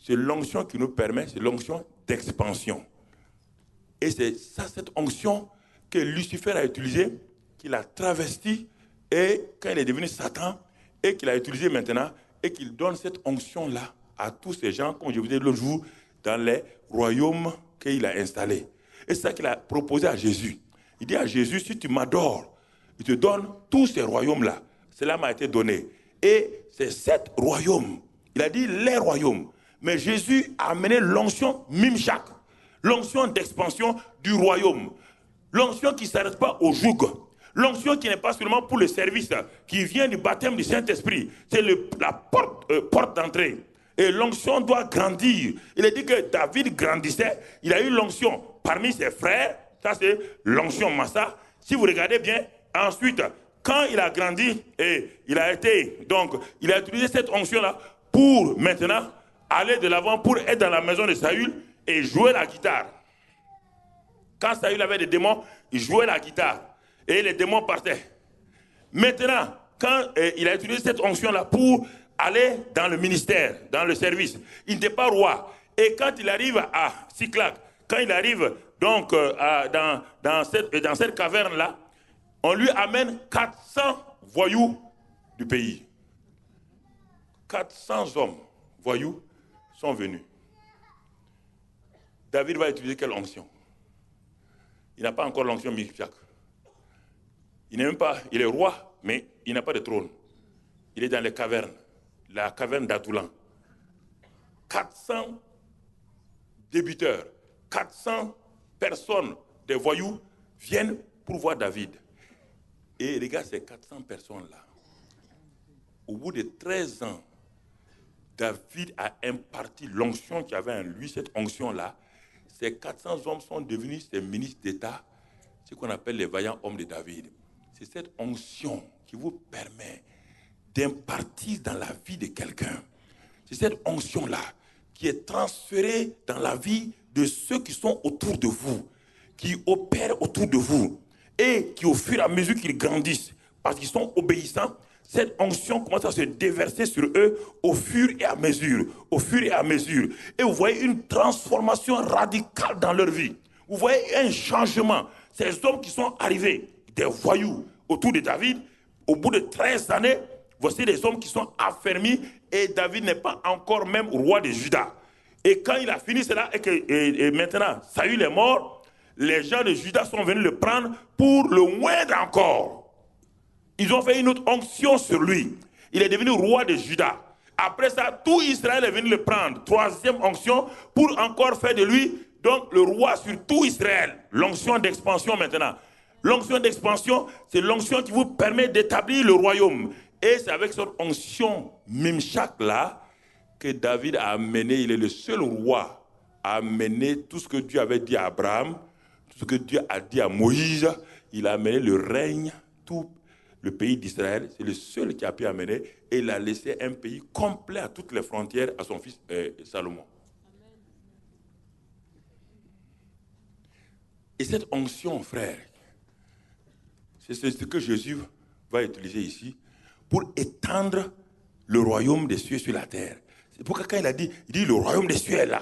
c'est l'onction qui nous permet, c'est l'onction d'expansion. Et c'est ça, cette onction que Lucifer a utilisée, qu'il a travesti, et quand il est devenu Satan, et qu'il a utilisé maintenant, et qu'il donne cette onction-là à tous ces gens, comme je vous disais l'autre jour, dans les royaumes qu'il a installés. Et c'est ça qu'il a proposé à Jésus. Il dit à Jésus, si tu m'adores, il te donne tous ces royaumes-là. Cela m'a été donné. Et c'est 7 royaumes. Il a dit les royaumes. Mais Jésus a amené l'onction Mimshak, l'onction d'expansion du royaume. L'onction qui ne s'arrête pas au joug. L'onction qui n'est pas seulement pour le service, qui vient du baptême du Saint-Esprit. C'est la porte d'entrée. Et l'onction doit grandir. Il a dit que David grandissait. Il a eu l'onction parmi ses frères. Ça, c'est l'onction Massa. Si vous regardez bien, ensuite, quand il a grandi, et il a utilisé cette onction-là pour maintenant aller de l'avant, pour être dans la maison de Saül et jouer la guitare. Quand Saül avait des démons, il jouait la guitare. Et les démons partaient. Maintenant, quand il a utilisé cette onction-là pour aller dans le ministère, dans le service. Il n'était pas roi. Et quand il arrive à Siklag, quand il arrive donc dans cette caverne-là, on lui amène 400 voyous du pays. 400 hommes voyous sont venus. David va utiliser quelle onction? Il n'a pas encore l'onction Mimshak. Il n'est même pas, il est roi, mais il n'a pas de trône. Il est dans les cavernes. La caverne d'Adoulan. 400 débiteurs, 400 personnes, des voyous, viennent pour voir David. Et regarde ces 400 personnes-là. Au bout de 13 ans, David a imparti l'onction qu'il y avait en lui, cette onction-là. Ces 400 hommes sont devenus ses ministres d'État, ce qu'on appelle les vaillants hommes de David. C'est cette onction qui vous permet d'impartir dans la vie de quelqu'un. C'est cette onction-là qui est transférée dans la vie de ceux qui sont autour de vous, qui opèrent autour de vous, et qui au fur et à mesure qu'ils grandissent, parce qu'ils sont obéissants, cette onction commence à se déverser sur eux au fur et à mesure, au fur et à mesure. Et vous voyez une transformation radicale dans leur vie. Vous voyez un changement. Ces hommes qui sont arrivés, des voyous autour de David, au bout de 13 années, voici des hommes qui sont affermis et David n'est pas encore même roi de Juda. Et quand il a fini cela et maintenant Saül est mort, les gens de Juda sont venus le prendre pour le moindre encore. Ils ont fait une autre onction sur lui. Il est devenu roi de Juda. Après ça, tout Israël est venu le prendre. Troisième onction pour encore faire de lui donc le roi sur tout Israël. L'onction d'expansion maintenant. L'onction d'expansion, c'est l'onction qui vous permet d'établir le royaume. Et c'est avec cette onction Mimshak là que David a amené, il est le seul roi à amener tout ce que Dieu avait dit à Abraham, tout ce que Dieu a dit à Moïse. Il a amené le règne, tout le pays d'Israël. C'est le seul qui a pu amener. Et il a laissé un pays complet à toutes les frontières à son fils Salomon. Et cette onction, frère, c'est ce que Jésus va utiliser ici pour étendre le royaume des cieux sur la terre. C'est pourquoi quand il dit le royaume des cieux est là.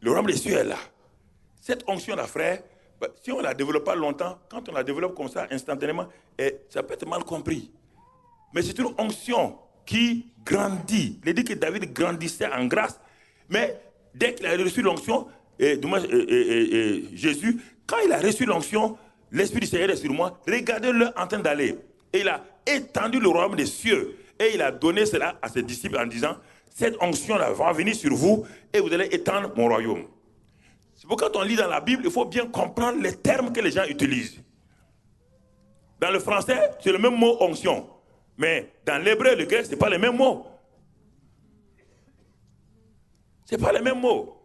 Le royaume des cieux est là. Cette onction-là, frère, si on ne la développe pas longtemps, quand on la développe comme ça, instantanément, ça peut être mal compris. Mais c'est une onction qui grandit. Il dit que David grandissait en grâce, mais dès qu'il a reçu l'onction, Jésus, quand il a reçu l'onction, l'Esprit du Seigneur est sur moi, regardez-le en train d'aller. Et il a étendu le royaume des cieux. Et il a donné cela à ses disciples en disant, cette onction-là va venir sur vous et vous allez étendre mon royaume. C'est pourquoi quand on lit dans la Bible, il faut bien comprendre les termes que les gens utilisent. Dans le français, c'est le même mot onction. Mais dans l'hébreu et le grec, ce n'est pas les mêmes mots. Ce n'est pas les mêmes mots.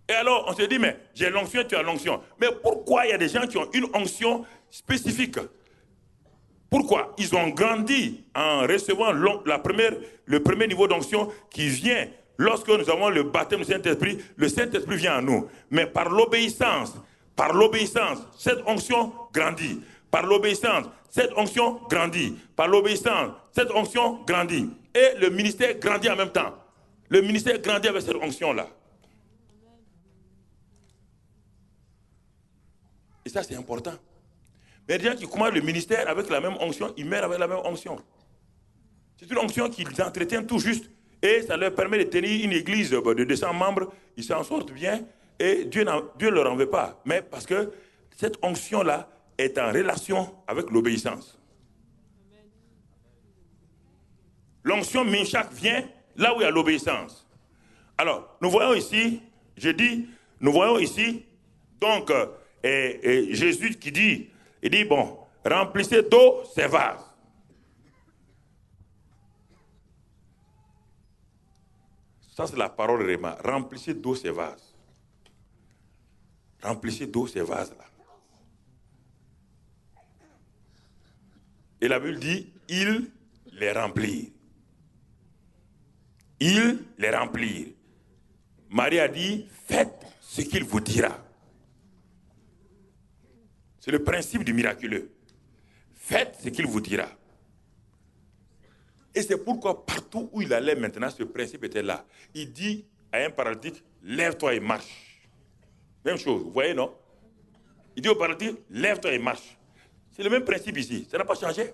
Et alors, on se dit, mais j'ai l'onction, tu as l'onction. Mais pourquoi il y a des gens qui ont une onction spécifique? Pourquoi? Ils ont grandi en recevant le premier niveau d'onction qui vient lorsque nous avons le baptême du Saint-Esprit. Le Saint-Esprit vient à nous. Mais par l'obéissance, cette onction grandit. Par l'obéissance, cette onction grandit. Par l'obéissance, cette onction grandit. Et le ministère grandit en même temps. Le ministère grandit avec cette onction-là. Et ça, c'est important. Mais les gens qui commencent le ministère avec la même onction, ils meurent avec la même onction. C'est une onction qu'ils entretiennent tout juste. Et ça leur permet de tenir une église de 200 membres. Ils s'en sortent bien. Et Dieu ne leur en veut pas. Mais parce que cette onction-là est en relation avec l'obéissance. L'onction Mimshak vient là où il y a l'obéissance. Alors, nous voyons ici, donc, Jésus qui dit, il dit, bon, remplissez d'eau ces vases. Ça, c'est la parole de Réma. Remplissez d'eau ces vases. Remplissez d'eau ces vases-là. Et la Bible dit, ils les remplirent. Ils les remplirent. Marie a dit, faites ce qu'il vous dira. C'est le principe du miraculeux. Faites ce qu'il vous dira. Et c'est pourquoi partout où il allait maintenant, ce principe était là. Il dit à un paralytique, lève-toi et marche. Même chose, vous voyez, non? Il dit au paralytique, lève-toi et marche. C'est le même principe ici, ça n'a pas changé.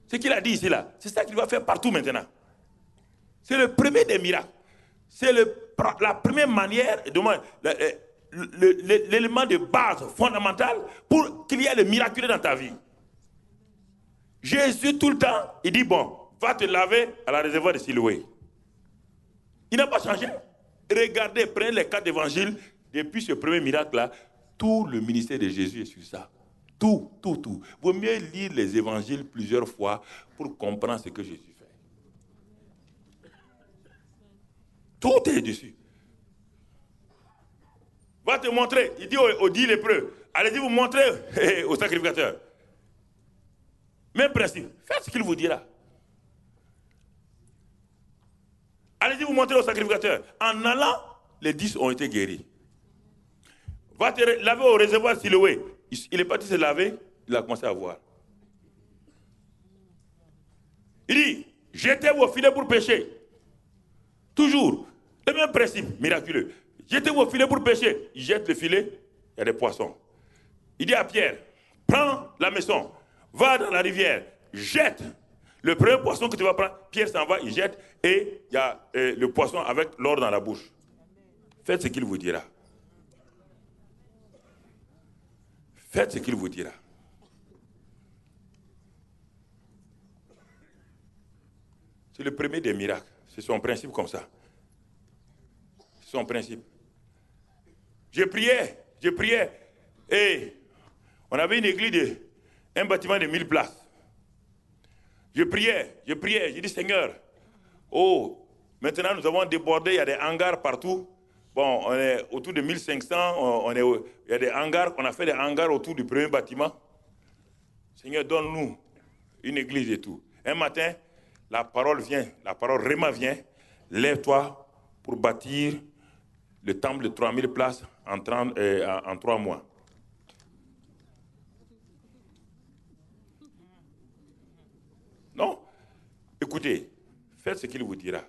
Ce qu'il a dit ici, là, c'est ça qu'il va faire partout maintenant. C'est le premier des miracles. C'est la première manière, l'élément de base fondamental pour qu'il y ait le miraculeux dans ta vie. Jésus, tout le temps, il dit, bon, va te laver à la réservoir de Siloé. Il n'a pas changé. Regardez, prenez les 4 évangiles, depuis ce premier miracle-là, tout le ministère de Jésus est sur ça. Tout. Vaut mieux lire les évangiles plusieurs fois pour comprendre ce que Jésus fait. Tout est dessus. Va va te montrer. Il dit aux 10 lépreux, allez-y vous montrer au sacrificateur. Même principe, faites ce qu'il vous dira. Allez-y vous montrer au sacrificateur. En allant, les 10 ont été guéris. Va te laver au réservoir Siloé. Il est parti se laver, il a commencé à voir. Il dit, jetez vos filets pour pêcher. Toujours, le même principe miraculeux. Jetez vos filets pour pêcher. Il jette le filet, il y a des poissons. Il dit à Pierre, prends la maison, va dans la rivière, jette. Le premier poisson que tu vas prendre, Pierre s'en va, il jette, et il y a le poisson avec l'or dans la bouche. Faites ce qu'il vous dira. Faites ce qu'il vous dira. C'est le premier des miracles. C'est son principe comme ça. C'est son principe. Je priais, et on avait une église, un bâtiment de 1000 places. Je priais, j'ai dit Seigneur, oh, maintenant nous avons débordé, il y a des hangars partout. Bon, on est autour de 1500, il y a des hangars, on a fait des hangars autour du premier bâtiment. Seigneur, donne-nous une église et tout. Un matin, la parole Réma vient, lève-toi pour bâtir le temple de 3000 places en 3 mois. Non, écoutez, faites ce qu'il vous dira.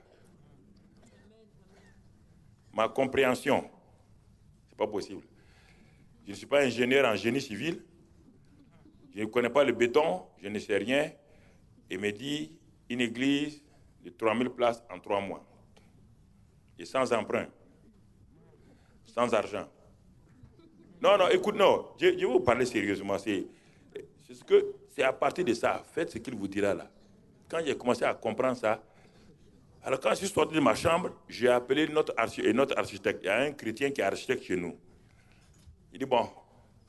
Ma compréhension, ce n'est pas possible. Je ne suis pas ingénieur en génie civil, je ne connais pas le béton, je ne sais rien. Il me dit une église de 3000 places en 3 mois. Et sans emprunt, sans argent. Non, écoute, non, je vais vous parler sérieusement. C'est à partir de ça, faites ce qu'il vous dira là. Quand j'ai commencé à comprendre ça, alors quand je suis sorti de ma chambre, j'ai appelé notre architecte. Il y a un chrétien qui est architecte chez nous. Il dit, bon,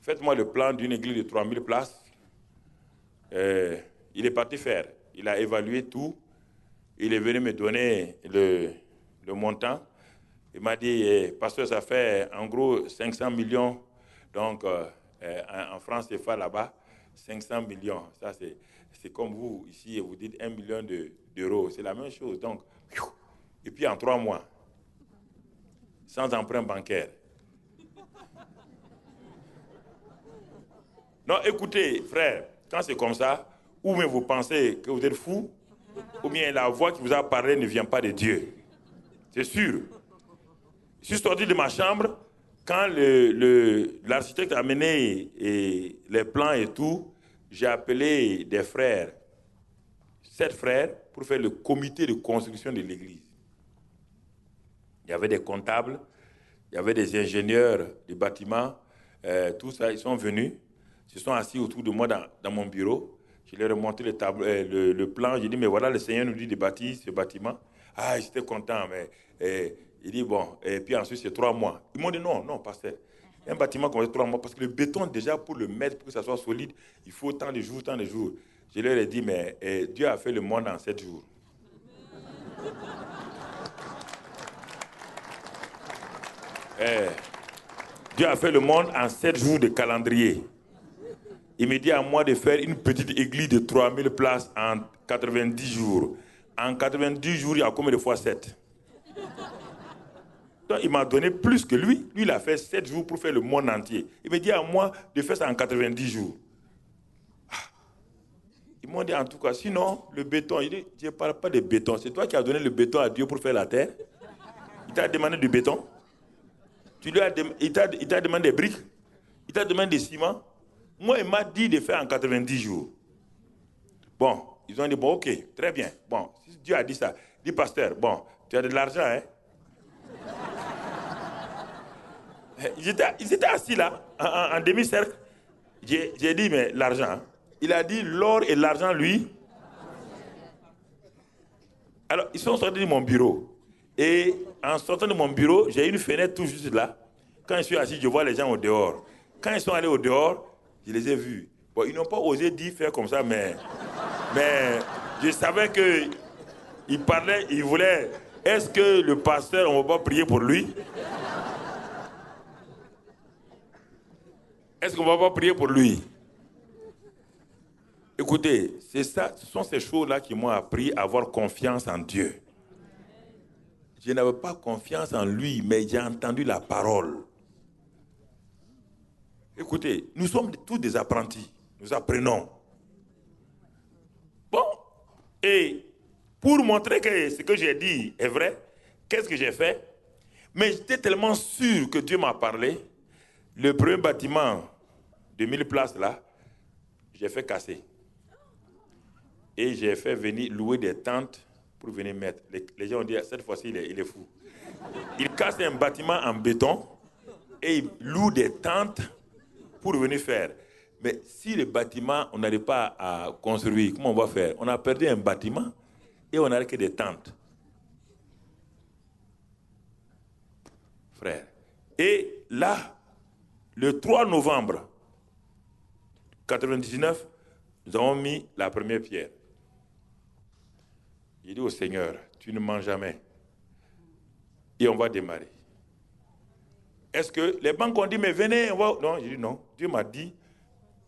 faites-moi le plan d'une église de 3000 places. Il est parti faire. Il a évalué tout. Il est venu me donner le montant. Il m'a dit, pasteur, ça fait en gros 500 millions. Donc, en France, c'est pas là-bas, 500 millions. Ça, c'est comme vous, ici, vous dites 1 million d'euros. C'est la même chose. Donc, et puis en 3 mois, sans emprunt bancaire. Non, écoutez, frère, quand c'est comme ça, ou bien vous pensez que vous êtes fou, ou bien la voix qui vous a parlé ne vient pas de Dieu. C'est sûr. Je suis sorti de ma chambre, quand l'architecte a amené les plans et tout, j'ai appelé des frères, 7 frères, pour faire le comité de construction de l'église. Il y avait des comptables, il y avait des ingénieurs du bâtiment, tout ça, ils sont venus, se sont assis autour de moi dans mon bureau. Je leur ai montré le plan, j'ai dit, mais voilà, le Seigneur nous dit de bâtir ce bâtiment. Ah, j'étais content, mais il dit, bon, et puis ensuite c'est 3 mois. Ils m'ont dit, non, pasteur, un bâtiment comme ça, 3 mois, parce que le béton, déjà, pour le mettre, pour que ça soit solide, il faut tant de jours. Je leur ai dit, mais Dieu a fait le monde en 7 jours. Dieu a fait le monde en 7 jours de calendrier. Il me dit à moi de faire une petite église de 3000 places en 90 jours. En 90 jours, il y a combien de fois 7? Donc, il m'a donné plus que lui. Lui, il a fait 7 jours pour faire le monde entier. Il me dit à moi de faire ça en 90 jours. Ils m'ont dit en tout cas, sinon, le béton, il dit, je ne parle pas de béton. C'est toi qui as donné le béton à Dieu pour faire la terre. Il t'a demandé du béton. Il t'a demandé des briques. Il t'a demandé des ciments. Moi, il m'a dit de faire en 90 jours. Bon, ils ont dit, bon, ok, très bien. Bon, si Dieu a dit ça, dit pasteur, bon, tu as de l'argent, hein? Ils étaient assis là, en demi-cercle. J'ai dit, mais l'argent, hein? Il a dit, l'or et l'argent, lui. Alors, ils sont sortis de mon bureau. Et en sortant de mon bureau, j'ai une fenêtre tout juste là. Quand je suis assis, je vois les gens au dehors. Quand ils sont allés au dehors, je les ai vus. Bon, ils n'ont pas osé dire faire comme ça, mais je savais qu'ils parlaient, ils voulaient, est-ce que le pasteur, on ne va pas prier pour lui? Est-ce qu'on ne va pas prier pour lui? Écoutez, c'est ça, ce sont ces choses-là qui m'ont appris à avoir confiance en Dieu. Je n'avais pas confiance en lui, mais j'ai entendu la parole. Écoutez, nous sommes tous des apprentis. Nous apprenons. Bon, et pour montrer que ce que j'ai dit est vrai, qu'est-ce que j'ai fait? Mais j'étais tellement sûr que Dieu m'a parlé. Le premier bâtiment de 1000 places là, j'ai fait casser. Et j'ai fait venir louer des tentes pour venir mettre. Les gens ont dit, cette fois-ci, il est fou. Il casse un bâtiment en béton et il loue des tentes pour venir faire. Mais si le bâtiment, on n'arrive pas à construire, comment on va faire? On a perdu un bâtiment et on n'a que des tentes. Frère. Et là, le 3 novembre 1999, nous avons mis la première pierre. J'ai dit au Seigneur, tu ne mens jamais. Et on va démarrer. Est-ce que les banques ont dit, mais venez, on va... Non, j'ai dit non. Dieu m'a dit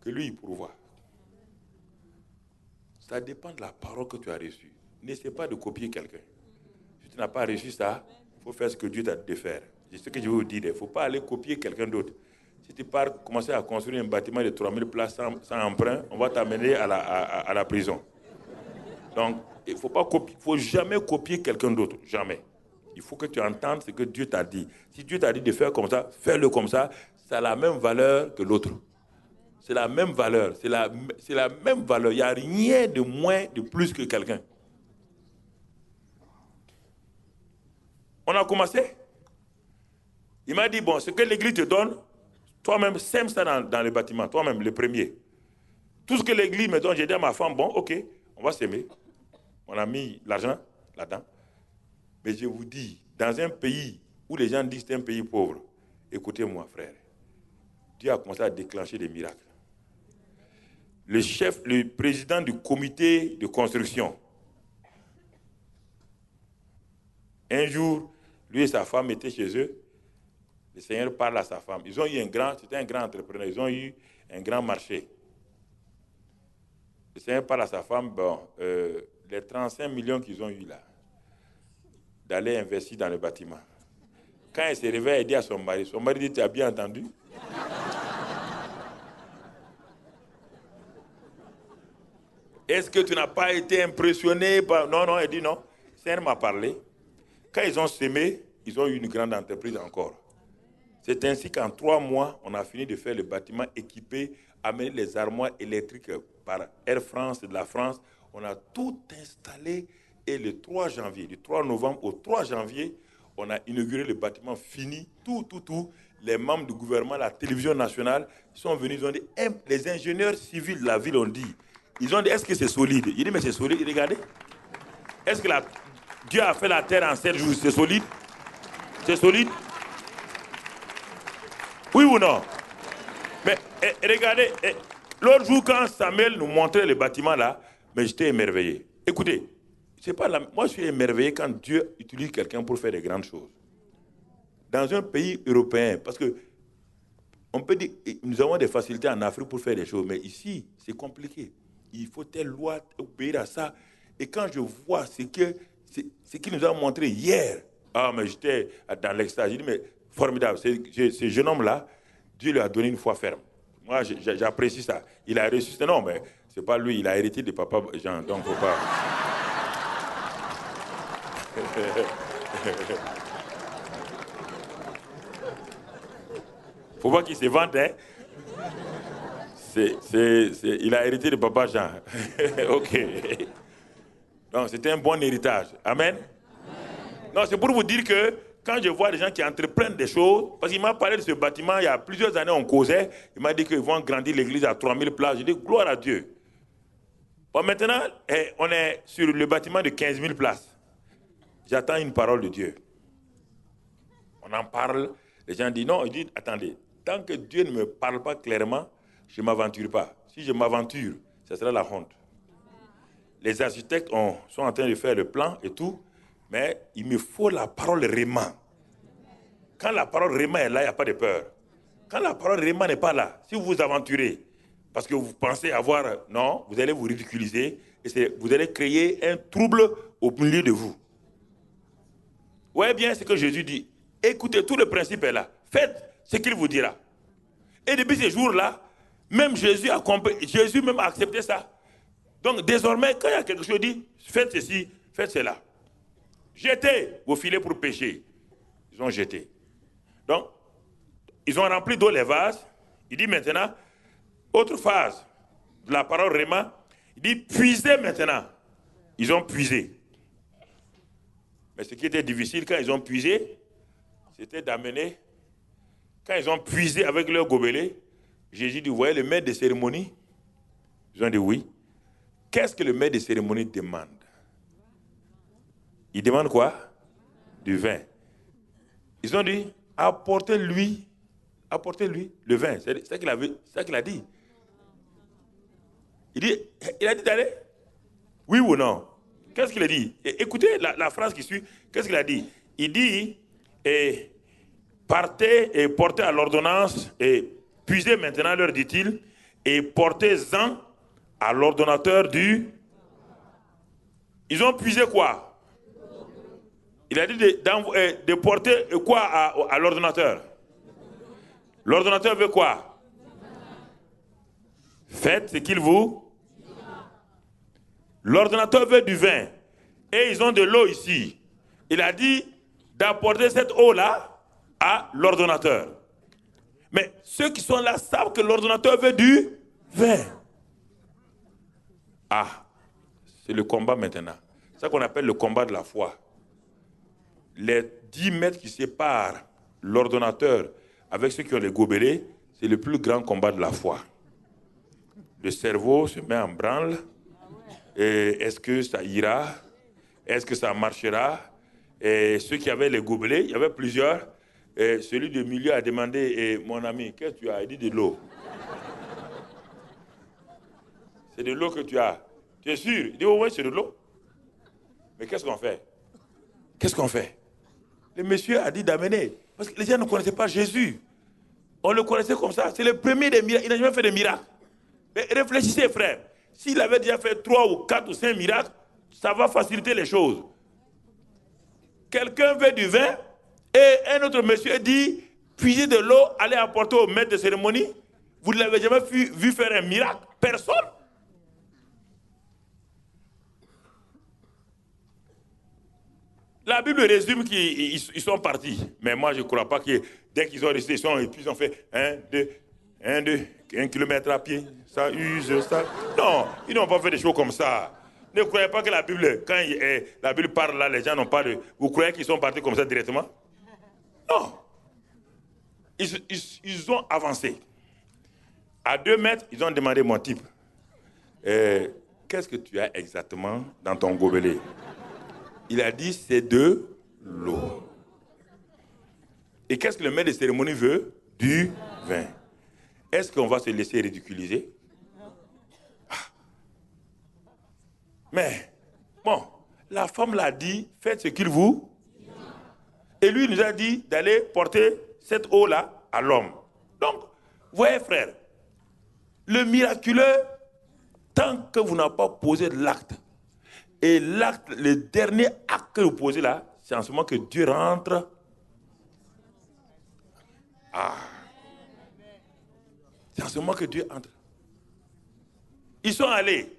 que lui, il pourvoit. Ça dépend de la parole que tu as reçue. N'essaie pas de copier quelqu'un. Si tu n'as pas reçu ça, il faut faire ce que Dieu t'a dit de faire. C'est ce que je veux vous dire. Il ne faut pas aller copier quelqu'un d'autre. Si tu pars commencer à construire un bâtiment de 3000 places sans emprunt, on va t'amener à la prison. Donc, il ne faut jamais copier quelqu'un d'autre. Jamais. Il faut que tu entendes ce que Dieu t'a dit. Si Dieu t'a dit de faire comme ça, fais-le comme ça. Ça a la même valeur que l'autre. C'est la même valeur. C'est la même valeur. Il n'y a rien de moins, de plus que quelqu'un. On a commencé. Il m'a dit, bon, ce que l'église te donne, toi-même, sème ça dans le bâtiment. Toi-même, le premier. Tout ce que l'église me donne, j'ai dit à ma femme, bon, ok, on va s'aimer. On a mis l'argent là-dedans. Mais je vous dis, dans un pays où les gens disent que c'est un pays pauvre, écoutez-moi, frère, Dieu a commencé à déclencher des miracles. Le président du comité de construction, un jour, lui et sa femme étaient chez eux. Le Seigneur parle à sa femme. Ils ont eu c'était un grand entrepreneur, ils ont eu un grand marché. Le Seigneur parle à sa femme, bon, les 35 millions qu'ils ont eu là, d'aller investir dans le bâtiment. Quand elle se réveille, elle dit à son mari dit, tu as bien entendu? Est-ce que tu n'as pas été impressionné par... Non, elle dit non. Le Seigneur m'a parlé. Quand ils ont semé, ils ont eu une grande entreprise encore. C'est ainsi qu'en 3 mois, on a fini de faire le bâtiment équipé, amener les armoires électriques par Air France de la France. On a tout installé et le 3 janvier, du 3 novembre au 3 janvier, on a inauguré le bâtiment fini, tout. Les membres du gouvernement, la télévision nationale sont venus, ils ont dit, les ingénieurs civils de la ville ont dit, ils ont dit, est-ce que c'est solide? Il dit, mais c'est solide, regardez. Est-ce que Dieu a fait la terre en 7 jours, c'est solide? C'est solide? Oui ou non? Mais regardez, l'autre jour quand Samuel nous montrait le bâtiment là, mais j'étais émerveillé. Écoutez, moi je suis émerveillé quand Dieu utilise quelqu'un pour faire de grandes choses. Dans un pays européen, parce que on peut dire, nous avons des facilités en Afrique pour faire des choses, mais ici, c'est compliqué. Il faut telle loi, obéir à ça. Et quand je vois ce qu'il nous a montré hier, mais j'étais dans l'extase, j'ai dit, mais formidable, ce jeune homme-là, Dieu lui a donné une foi ferme. Moi, j'apprécie ça. Il a reçu, non, mais c'est pas lui, il a hérité de papa Jean, donc faut pas... Faut pas qu'il se vante, hein. Il a hérité de papa Jean. Ok. Donc, c'était un bon héritage. Amen. Non, c'est pour vous dire que quand je vois des gens qui entreprennent des choses, parce qu'il m'a parlé de ce bâtiment, il y a plusieurs années, on causait, il m'a dit qu'ils vont grandir l'église à 3000 places. J'ai dit, gloire à Dieu. Bon, maintenant, on est sur le bâtiment de 15 000 places. J'attends une parole de Dieu. On en parle, les gens disent, non, ils disent, attendez, tant que Dieu ne me parle pas clairement, je ne m'aventure pas. Si je m'aventure, ce sera la honte. Les architectes sont en train de faire le plan et tout, mais il me faut la parole réma. Quand la parole réma est là, il n'y a pas de peur. quand la parole réma n'est pas là, si vous vous aventurez, parce que vous pensez avoir... Non, vous allez vous ridiculiser et vous allez créer un trouble au milieu de vous. Voyez bien ce que Jésus dit. Écoutez, tout le principe est là. Faites ce qu'il vous dira. Et depuis ces jours-là, même Jésus même a accepté ça. Donc désormais, quand il y a quelque chose, il dit, faites ceci, faites cela. Jetez vos filets pour pêcher. Ils ont jeté. Donc, ils ont rempli d'eau les vases. Il dit maintenant, autre phase de la parole réma, il dit puisez maintenant. Ils ont puisé. Mais ce qui était difficile quand ils ont puisé, c'était d'amener, quand ils ont puisé avec leur gobelet, Jésus dit, vous voyez le maître de cérémonie? Ils ont dit oui. Qu'est-ce que le maître de cérémonie demande? Il demande quoi? Du vin. Ils ont dit, apportez-lui le vin. C'est ça qu'il a dit. Il a dit d'aller? Oui ou non? Qu'est-ce qu'il a dit? Écoutez la phrase qui suit. Qu'est-ce qu'il a dit? Il dit, partez et portez à l'ordonnance, et puisez maintenant, leur dit-il, et portez-en à l'ordonnateur du... Ils ont puisé quoi? Il a dit de porter quoi à l'ordonnateur? L'ordonnateur veut quoi? Faites ce qu'il vous... L'ordonnateur veut du vin. Et ils ont de l'eau ici. Il a dit d'apporter cette eau-là à l'ordonnateur. Mais ceux qui sont là savent que l'ordonnateur veut du vin. Ah, c'est le combat maintenant. C'est ça qu'on appelle le combat de la foi. Les 10 mètres qui séparent l'ordonnateur avec ceux qui ont les gobelets, c'est le plus grand combat de la foi. Le cerveau se met en branle. Est-ce que ça ira? Est-ce que ça marchera? Et ceux qui avaient les gobelets, il y avait plusieurs. Et celui du milieu a demandé, mon ami, qu'est-ce que tu as? Il dit de l'eau. C'est de l'eau que tu as. Tu es sûr? Il dit, oh oui, c'est de l'eau. Mais qu'est-ce qu'on fait? Qu'est-ce qu'on fait? Le monsieur a dit d'amener. Parce que les gens ne connaissaient pas Jésus. On le connaissait comme ça. C'est le premier des miracles. Il n'a jamais fait de miracles. Mais réfléchissez, frère. S'il avait déjà fait 3 ou 4 ou 5 miracles, ça va faciliter les choses. Quelqu'un veut du vin et un autre monsieur dit, puisez de l'eau, allez apporter au maître de cérémonie. Vous ne l'avez jamais vu faire un miracle? Personne. La Bible résume qu'ils sont partis. Mais moi, je ne crois pas que dès qu'ils ont resté, ils ont fait 1 kilomètre à pied. Ça use, ça. Non, ils n'ont pas fait des choses comme ça. Ne croyez pas que la Bible, quand la Bible parle là, les gens n'ont pas de... Vous croyez qu'ils sont partis comme ça directement? Non. Ils ont avancé. À 2 mètres, ils ont demandé, mon type, qu'est-ce que tu as exactement dans ton gobelet? Il a dit, c'est de l'eau. Et qu'est-ce que le maître de cérémonie veut? Du vin. Est-ce qu'on va se laisser ridiculiser? Mais, bon, la femme l'a dit, faites ce qu'il vous... Et lui nous a dit d'aller porter cette eau-là à l'homme. Donc, voyez frère, le miraculeux, tant que vous n'avez pas posé l'acte, et l'acte, le dernier acte que vous posez là, c'est en ce moment que Dieu rentre. Ah. C'est en ce moment que Dieu entre. Ils sont allés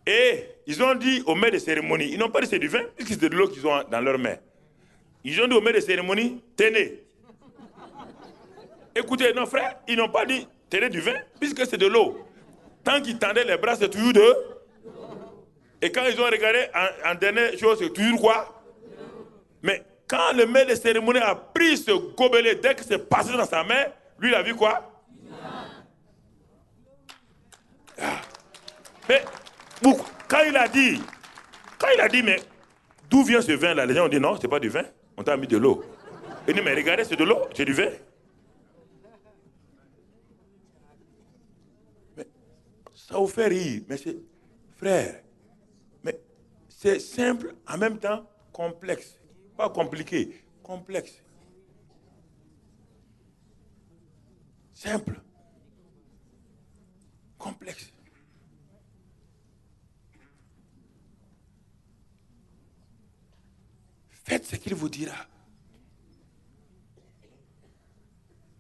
et ils ont dit au maître de cérémonie, ils n'ont pas dit c'est du vin, puisque c'est de l'eau qu'ils ont dans leurs mains. Ils ont dit au maître de cérémonie, tenez. Écoutez, nos frères, ils n'ont pas dit tenez du vin, puisque c'est de l'eau. Tant qu'ils tendaient les bras, c'est toujours de... Et quand ils ont regardé en dernière chose, c'est toujours quoi? Mais quand le maître de cérémonie a pris ce gobelet, dès que c'est passé dans sa main, lui, il a vu quoi? Ah. Mais quand il a dit, mais d'où vient ce vin-là? Les gens ont dit non, c'est pas du vin, on t'a mis de l'eau. Il dit, mais regardez, c'est de l'eau, c'est du vin. Mais ça vous fait rire, mais c'est, frère, mais c'est simple, en même temps complexe. Pas compliqué, complexe. simple. Complexe. Faites ce qu'il vous dira.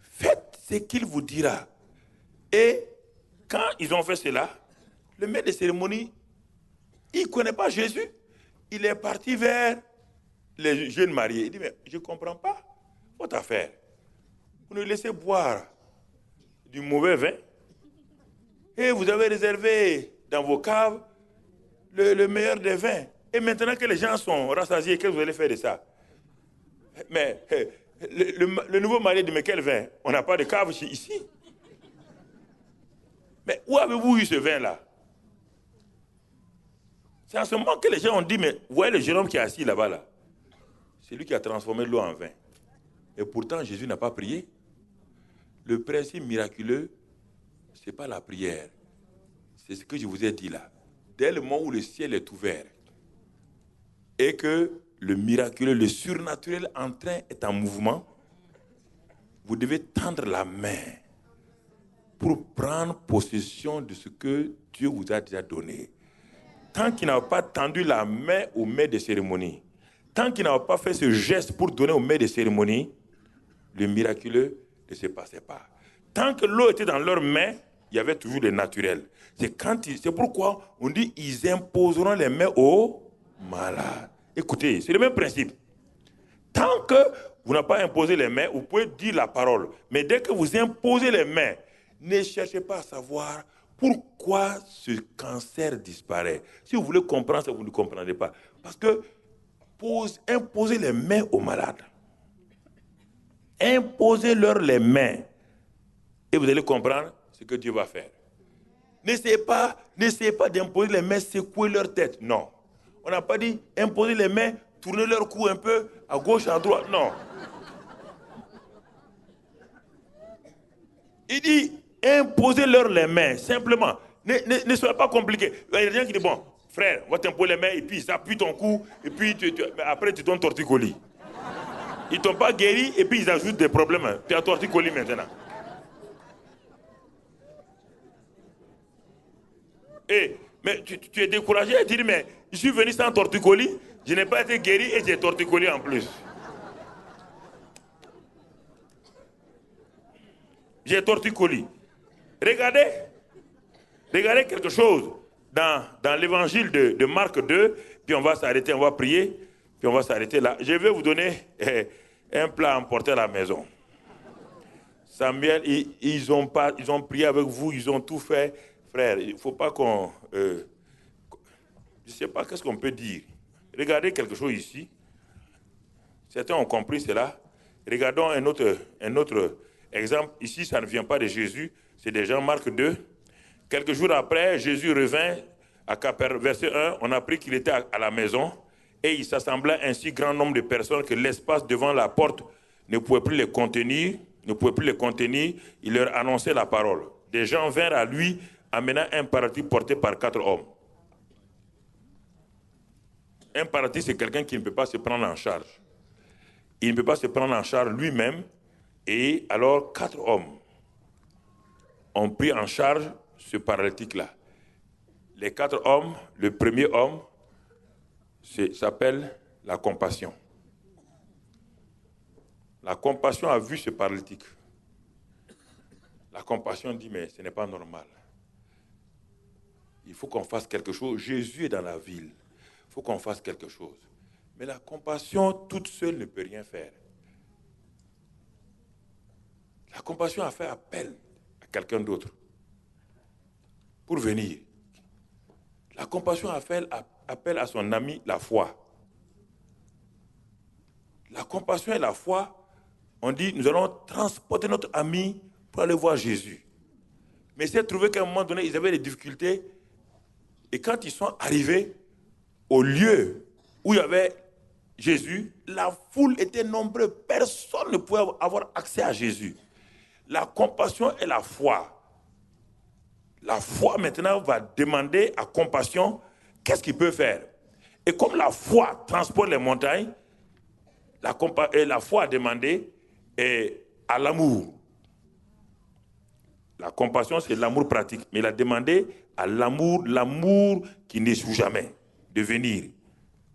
Faites ce qu'il vous dira. Et quand ils ont fait cela, le maître de cérémonie, il ne connaît pas Jésus. Il est parti vers les jeunes mariés. Il dit, mais je ne comprends pas votre affaire. Vous nous laissez boire du mauvais vin et vous avez réservé dans vos caves le meilleur des vins. Et maintenant que les gens sont rassasiés, qu'est-ce que vous allez faire de ça? Mais le nouveau marié dit, mais quel vin? On n'a pas de cave ici. Mais où avez-vous eu ce vin-là? C'est en ce moment que les gens ont dit, mais vous voyez le jeune homme qui est assis là-bas, là. C'est lui qui a transformé l'eau en vin. Et pourtant, Jésus n'a pas prié. Le principe miraculeux, ce n'est pas la prière. C'est ce que je vous ai dit là. Dès le moment où le ciel est ouvert et que le miraculeux, le surnaturel est en mouvement, vous devez tendre la main pour prendre possession de ce que Dieu vous a déjà donné. Tant qu'il n'a pas tendu la main au maître de cérémonie, tant qu'il n'a pas fait ce geste pour donner au maître de cérémonie, le miraculeux ne se passait pas. Tant que l'eau était dans leurs mains, il y avait toujours le naturel. C'est pourquoi on dit ils imposeront les mains aux malades. Écoutez, c'est le même principe. Tant que vous n'avez pas imposé les mains, vous pouvez dire la parole. Mais dès que vous imposez les mains, ne cherchez pas à savoir pourquoi ce cancer disparaît. Si vous voulez comprendre ça, vous ne comprendrez pas. Parce que imposez les mains aux malades. Imposez-leur les mains. Et vous allez comprendre ce que Dieu va faire. N'essayez pas d'imposer les mains, secouer leur tête. Non. On n'a pas dit imposer les mains, tourner leur cou un peu à gauche, à droite. Non. Il dit imposez-leur les mains, simplement. Ne soyez pas compliqué. Il y a des gens qui disent, bon, frère, on va t'imposer les mains et puis ça appuie ton cou et puis après tu donnes torticolis. Ils ne t'ont pas guéri et puis ils ajoutent des problèmes. Tu as torticolis maintenant. Mais tu es découragé et tu dis, mais je suis venu sans torticolis, je n'ai pas été guéri et j'ai torticolis en plus. J'ai torticolis. Regardez quelque chose dans l'évangile de Marc 2, puis on va s'arrêter, on va prier, puis on va s'arrêter là. Je vais vous donner un plat à emporter à la maison. Samuel, ils ont prié avec vous, ils ont tout fait. Frère, il ne faut pas qu'on... je ne sais pas qu'est-ce qu'on peut dire. Regardez quelque chose ici. Certains ont compris cela. Regardons un autre exemple. Ici, ça ne vient pas de Jésus, c'est de Jean-Marc 2. Quelques jours après, Jésus revint à Capernaum. Verset 1, on a appris qu'il était à la maison et il s'assembla un si grand nombre de personnes que l'espace devant la porte ne pouvait plus les contenir. Il leur annonçait la parole. Des gens vinrent à lui amenant un paralytique porté par 4 hommes. Un paralytique, c'est quelqu'un qui ne peut pas se prendre en charge. Il ne peut pas se prendre en charge lui-même. Et alors, 4 hommes ont pris en charge ce paralytique-là. Les 4 hommes, le premier homme s'appelle la compassion. La compassion a vu ce paralytique. La compassion dit, mais ce n'est pas normal. Il faut qu'on fasse quelque chose. Jésus est dans la ville. Il faut qu'on fasse quelque chose. Mais la compassion toute seule ne peut rien faire. La compassion a fait appel à quelqu'un d'autre pour venir. La compassion a fait appel à son ami, la foi. La compassion et la foi, on dit, nous allons transporter notre ami pour aller voir Jésus. Mais il s'est trouvé qu'à un moment donné, ils avaient des difficultés. Et quand ils sont arrivés au lieu où il y avait Jésus, la foule était nombreuse. Personne ne pouvait avoir accès à Jésus. La compassion et la foi. La foi maintenant va demander à compassion qu'est-ce qu'il peut faire. Et comme la foi transporte les montagnes, la foi a demandé à l'amour. La compassion, c'est l'amour pratique. Mais il a demandé à l'amour qui n'échoue jamais, de venir,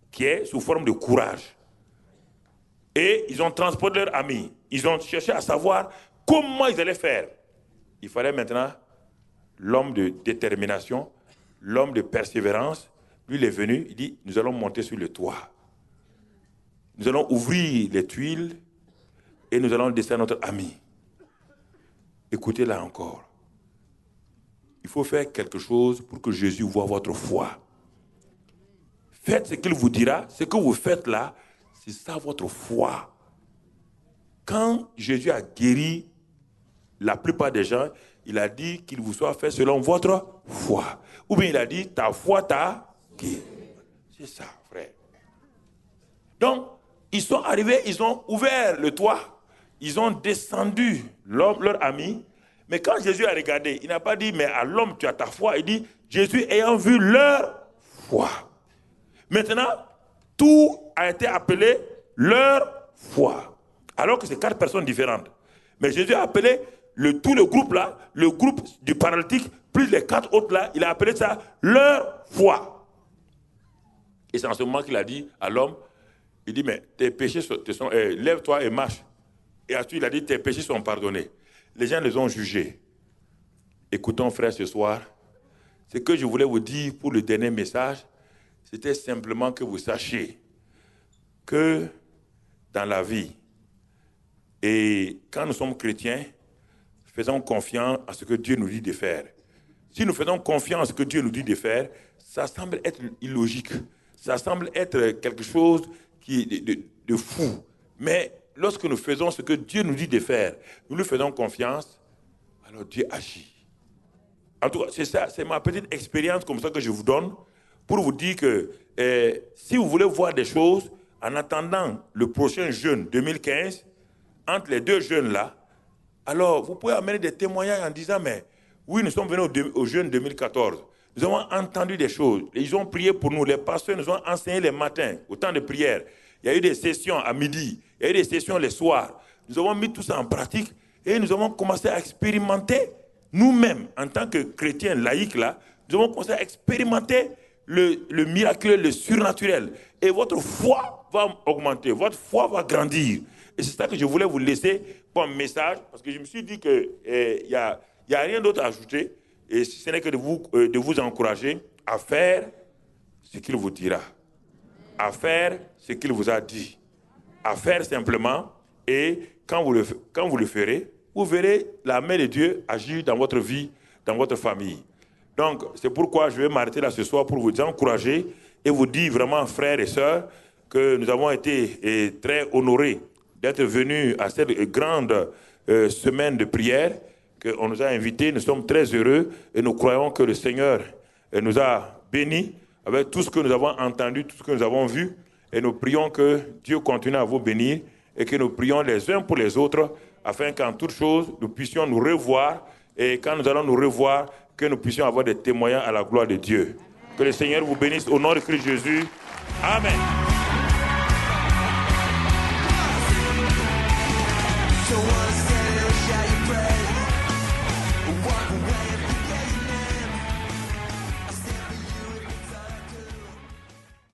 qui est sous forme de courage. Et ils ont transporté leurs amis. Ils ont cherché à savoir comment ils allaient faire. Il fallait maintenant l'homme de détermination, l'homme de persévérance. Lui, il est venu, il dit, nous allons monter sur le toit. Nous allons ouvrir les tuiles et nous allons descendre notre ami. Écoutez là encore. Il faut faire quelque chose pour que Jésus voie votre foi. Faites ce qu'il vous dira. Ce que vous faites là, c'est ça votre foi. Quand Jésus a guéri la plupart des gens, il a dit qu'il vous soit fait selon votre foi. Ou bien il a dit, ta foi t'a guéri. C'est ça, frère. Donc, ils sont arrivés, ils ont ouvert le toit. Ils ont descendu l'homme, leur ami. Mais quand Jésus a regardé, il n'a pas dit, mais à l'homme, tu as ta foi. Il dit, Jésus ayant vu leur foi. Maintenant, tout a été appelé leur foi. Alors que c'est 4 personnes différentes. Mais Jésus a appelé tout le groupe là, le groupe du paralytique, plus les 4 autres là, il a appelé ça leur foi. Et c'est en ce moment qu'il a dit à l'homme, il dit, mais tes péchés sont lève-toi et marche. Et ensuite il a dit, tes péchés sont pardonnés. Les gens les ont jugés. Écoutons, frères, ce soir, ce que je voulais vous dire pour le dernier message, c'était simplement que vous sachiez que dans la vie, et quand nous sommes chrétiens, faisons confiance à ce que Dieu nous dit de faire. Si nous faisons confiance à ce que Dieu nous dit de faire, ça semble être illogique. Ça semble être quelque chose qui est de fou. Mais lorsque nous faisons ce que Dieu nous dit de faire, nous lui faisons confiance, alors Dieu agit. En tout cas, c'est ça, c'est ma petite expérience comme ça que je vous donne pour vous dire que si vous voulez voir des choses, en attendant le prochain jeûne 2015, entre les 2 jeûnes là, alors vous pouvez amener des témoignages en disant, mais oui, nous sommes venus au jeûne 2014. Nous avons entendu des choses. Ils ont prié pour nous. Les pasteurs nous ont enseigné les matins, au temps de prière. Il y a eu des sessions à midi. Il y a eu des sessions les soirs. Nous avons mis tout ça en pratique et nous avons commencé à expérimenter nous-mêmes, en tant que chrétiens laïcs, là, nous avons commencé à expérimenter le miraculeux, le surnaturel. Et votre foi va augmenter, votre foi va grandir. Et c'est ça que je voulais vous laisser comme message, parce que je me suis dit qu'il n'y a rien d'autre à ajouter, et si ce n'est que de vous encourager à faire ce qu'il vous dira, à faire ce qu'il vous a dit, à faire simplement, et quand vous le ferez, vous verrez la main de Dieu agir dans votre vie, dans votre famille. Donc, c'est pourquoi je vais m'arrêter là ce soir pour vous encourager et vous dire vraiment, frères et sœurs, que nous avons été très honorés d'être venus à cette grande semaine de prière qu'on nous a invités. Nous sommes très heureux et nous croyons que le Seigneur nous a bénis avec tout ce que nous avons entendu, tout ce que nous avons vu. Et nous prions que Dieu continue à vous bénir et que nous prions les uns pour les autres afin qu'en toutes choses, nous puissions nous revoir et quand nous allons nous revoir, que nous puissions avoir des témoignages à la gloire de Dieu. Que le Seigneur vous bénisse au nom de Christ Jésus. Amen.